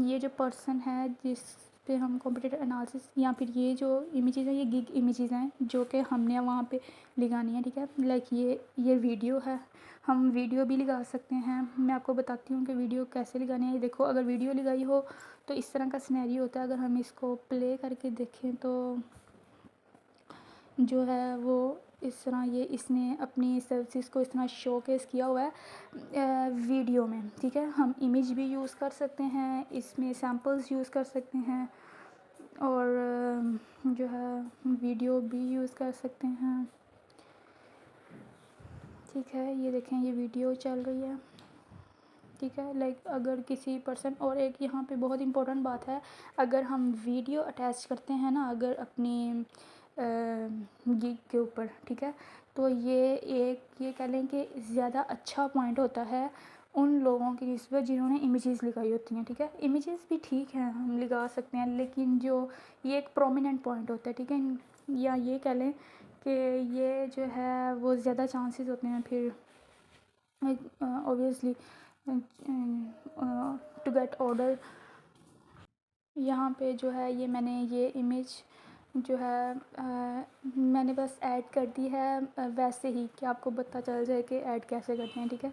ये जो पर्सन है जिस पे हम कंप्यूटर एनालिसिस, या फिर ये जो इमेजेस हैं ये गिग इमेजेस हैं जो कि हमने वहाँ पे लगानी है, ठीक है। लाइक ये वीडियो है, हम वीडियो भी लगा सकते हैं। मैं आपको बताती हूँ कि वीडियो कैसे लगानी है। ये देखो, अगर वीडियो लगाई हो तो इस तरह का सिनेरियो होता है। अगर हम इसको प्ले करके देखें तो जो है वो इस तरह, ये इसने अपनी सर्विसेज को इस तरह शोकेस किया हुआ है वीडियो में, ठीक है। हम इमेज भी यूज़ कर सकते हैं, इसमें सैम्पल्स यूज़ कर सकते हैं, और जो है वीडियो भी यूज़ कर सकते हैं, ठीक है। ये देखें, ये वीडियो चल रही है, ठीक है। लाइक अगर किसी पर्सन, और एक यहाँ पे बहुत इंपॉर्टेंट बात है, अगर हम वीडियो अटैच करते हैं ना अगर अपनी गिग के ऊपर, ठीक है, तो ये कह लें कि ज़्यादा अच्छा पॉइंट होता है उन लोगों की निस्बत जिन्होंने इमेजेस लगाई होती हैं, ठीक है। इमेजेस भी ठीक है, हम लगा सकते हैं, लेकिन जो ये एक प्रोमिनेंट पॉइंट होता है, ठीक है। या ये कह लें कि ये जो है वो ज़्यादा चांसेस होते हैं फिर ऑब्वियसली टू गेट ऑर्डर। यहाँ पे जो है ये मैंने ये इमेज जो है मैंने बस ऐड कर दी है वैसे ही, कि आपको पता चल जाए कि ऐड कैसे करते हैं, ठीक है।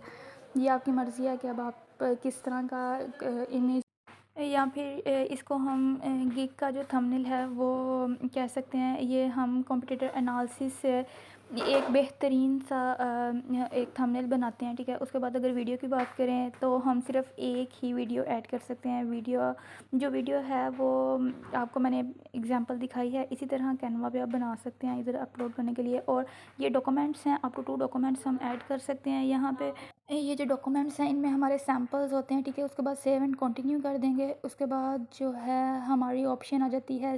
ये आपकी मर्ज़ी है कि अब आप किस तरह का इमेज, या फिर इसको हम गिग का जो थंबनेल है वो कह सकते हैं, ये हम कंप्यूटर एनालिसिस से एक बेहतरीन सा एक थंबनेल बनाते हैं, ठीक है। उसके बाद अगर वीडियो की बात करें तो हम सिर्फ एक ही वीडियो ऐड कर सकते हैं। जो वीडियो है वो आपको मैंने एग्जांपल दिखाई है, इसी तरह कैनवा पे आप बना सकते हैं इधर अपलोड करने के लिए। और ये डॉक्यूमेंट्स हैं, अप टू 2 डॉक्यूमेंट्स हम ऐड कर सकते हैं यहाँ पे। ये जो डॉक्यूमेंट्स हैं इनमें हमारे सैम्पल्स होते हैं, ठीक है। उसके बाद सेव एंड कंटिन्यू कर देंगे। उसके बाद जो है हमारी ऑप्शन आ जाती है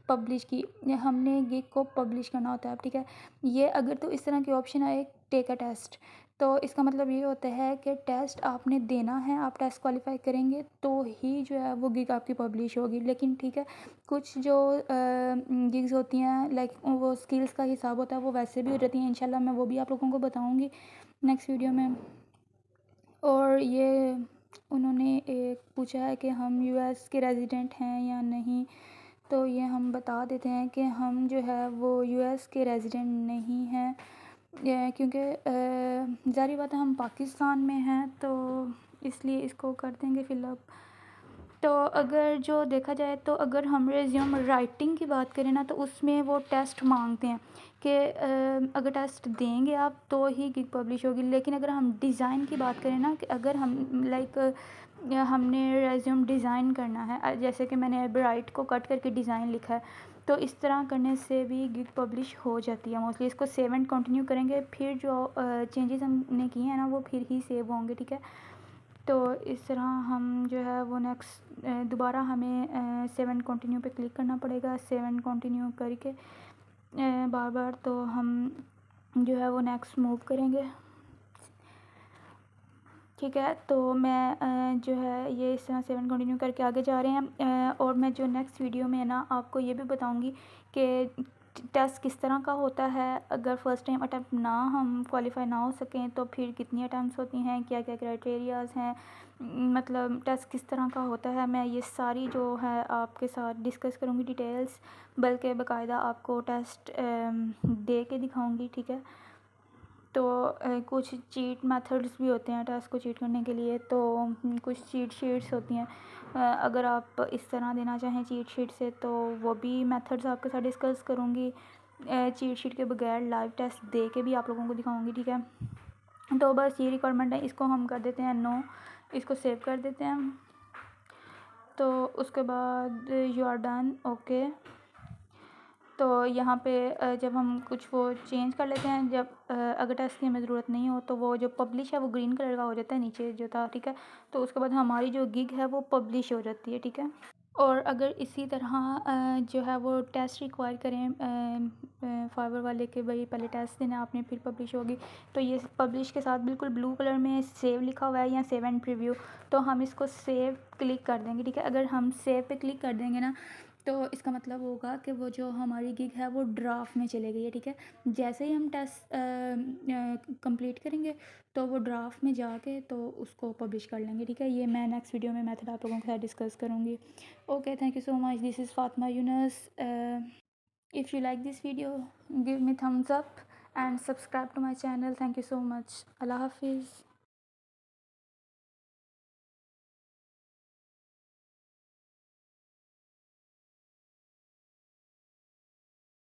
पब्लिश की, हमने गिग को पब्लिश करना होता है, ठीक है। ये अगर तो इस तरह की ऑप्शन आए टेक अ टेस्ट, तो इसका मतलब ये होता है कि टेस्ट आपने देना है, आप टेस्ट क्वालिफाई करेंगे तो ही जो है वो गिग आपकी पब्लिश होगी। लेकिन ठीक है, कुछ जो गिग्स होती हैं लाइक वो स्किल्स का हिसाब होता है वो वैसे भी हो जाती हैं। इंशाल्लाह मैं वो भी आप लोगों को बताऊँगी नेक्स्ट वीडियो में। और ये उन्होंने एक पूछा है कि हम यूएस के रेजिडेंट हैं या नहीं, तो ये हम बता देते हैं कि हम जो है वो यूएस के रेजिडेंट नहीं हैं, क्योंकि ज़ाहिर बात है हम पाकिस्तान में हैं, तो इसलिए इसको कर देंगे फिलअप। तो अगर जो देखा जाए तो अगर हम रिज्यूम राइटिंग की बात करें ना, तो उसमें वो टेस्ट मांगते हैं कि अगर टेस्ट देंगे आप तो ही गिग पब्लिश होगी। लेकिन अगर हम डिज़ाइन की बात करें ना, कि अगर हम लाइक हमने रेज्यूम डिज़ाइन करना है, जैसे कि मैंने ब्राइट को कट करके डिज़ाइन लिखा है, तो इस तरह करने से भी गिग पब्लिश हो जाती है मोस्टली। इसको सेव एंड कंटिन्यू करेंगे, फिर जो चेंजेस हमने किए हैं ना वो फिर ही सेव होंगे, ठीक है। तो इस तरह हम जो है वो नेक्स्ट दोबारा हमें सेव एंड कंटिन्यू पे क्लिक करना पड़ेगा। सेव एंड कंटिन्यू करके बार बार तो हम जो है वो नेक्स्ट मूव करेंगे, ठीक है। तो मैं जो है ये इस तरह 7 कंटिन्यू करके आगे जा रहे हैं। और मैं जो नेक्स्ट वीडियो में है ना आपको ये भी बताऊंगी कि टेस्ट किस तरह का होता है। अगर फ़र्स्ट टाइम अटैम्प्ट ना हम क्वालिफाई ना हो सकें तो फिर कितनी अटैम्प्ट्स होती हैं, क्या क्या क्राइटेरियाज़ हैं, मतलब टेस्ट किस तरह का होता है, मैं ये सारी जो है आपके साथ डिस्कस करूँगी डिटेल्स, बल्कि बाकायदा आपको टेस्ट दे के दिखाऊँगी, ठीक है। तो कुछ चीट मेथड्स भी होते हैं टेस्ट को चीट करने के लिए, तो कुछ चीट शीट्स होती हैं। अगर आप इस तरह देना चाहें चीट शीट से तो वो भी मेथड्स आपके साथ डिस्कस करूँगी। चीट शीट के बगैर लाइव टेस्ट दे के भी आप लोगों को दिखाऊंगी, ठीक है। तो बस ये रिक्वायरमेंट है, इसको हम कर देते हैं नो, इसको सेव कर देते हैं। तो उसके बाद यू आर डन, ओके। तो यहाँ पे जब हम कुछ वो चेंज कर लेते हैं, जब अगर टेस्ट की हमें ज़रूरत नहीं हो तो वो जो पब्लिश है वो ग्रीन कलर का हो जाता है नीचे जो था, ठीक है। तो उसके बाद हमारी जो गिग है वो पब्लिश हो जाती है, ठीक है। और अगर इसी तरह जो है वो टेस्ट रिक्वायर करें फाइवर वाले के, भाई पहले टेस्ट देना आपने फिर पब्लिश होगी, तो ये पब्लिश के साथ बिल्कुल ब्लू कलर में सेव लिखा हुआ है या सेव एंड प्रीव्यू, तो हम इसको सेव क्लिक कर देंगे, ठीक है। अगर हम सेव पे क्लिक कर देंगे ना तो इसका मतलब होगा कि वो जो हमारी गिग है वो ड्राफ्ट में चले गई है, ठीक है। जैसे ही हम टेस्ट कंप्लीट करेंगे तो वो ड्राफ्ट में जाके तो उसको पब्लिश कर लेंगे, ठीक है। ये मैं नेक्स्ट वीडियो में मेथड आप लोगों के साथ डिस्कस करूँगी। Okay, thank you so much. This is Fatma Yunus. If you like this video, give me thumbs up and subscribe to my channel. Thank you so much. Allah Hafiz.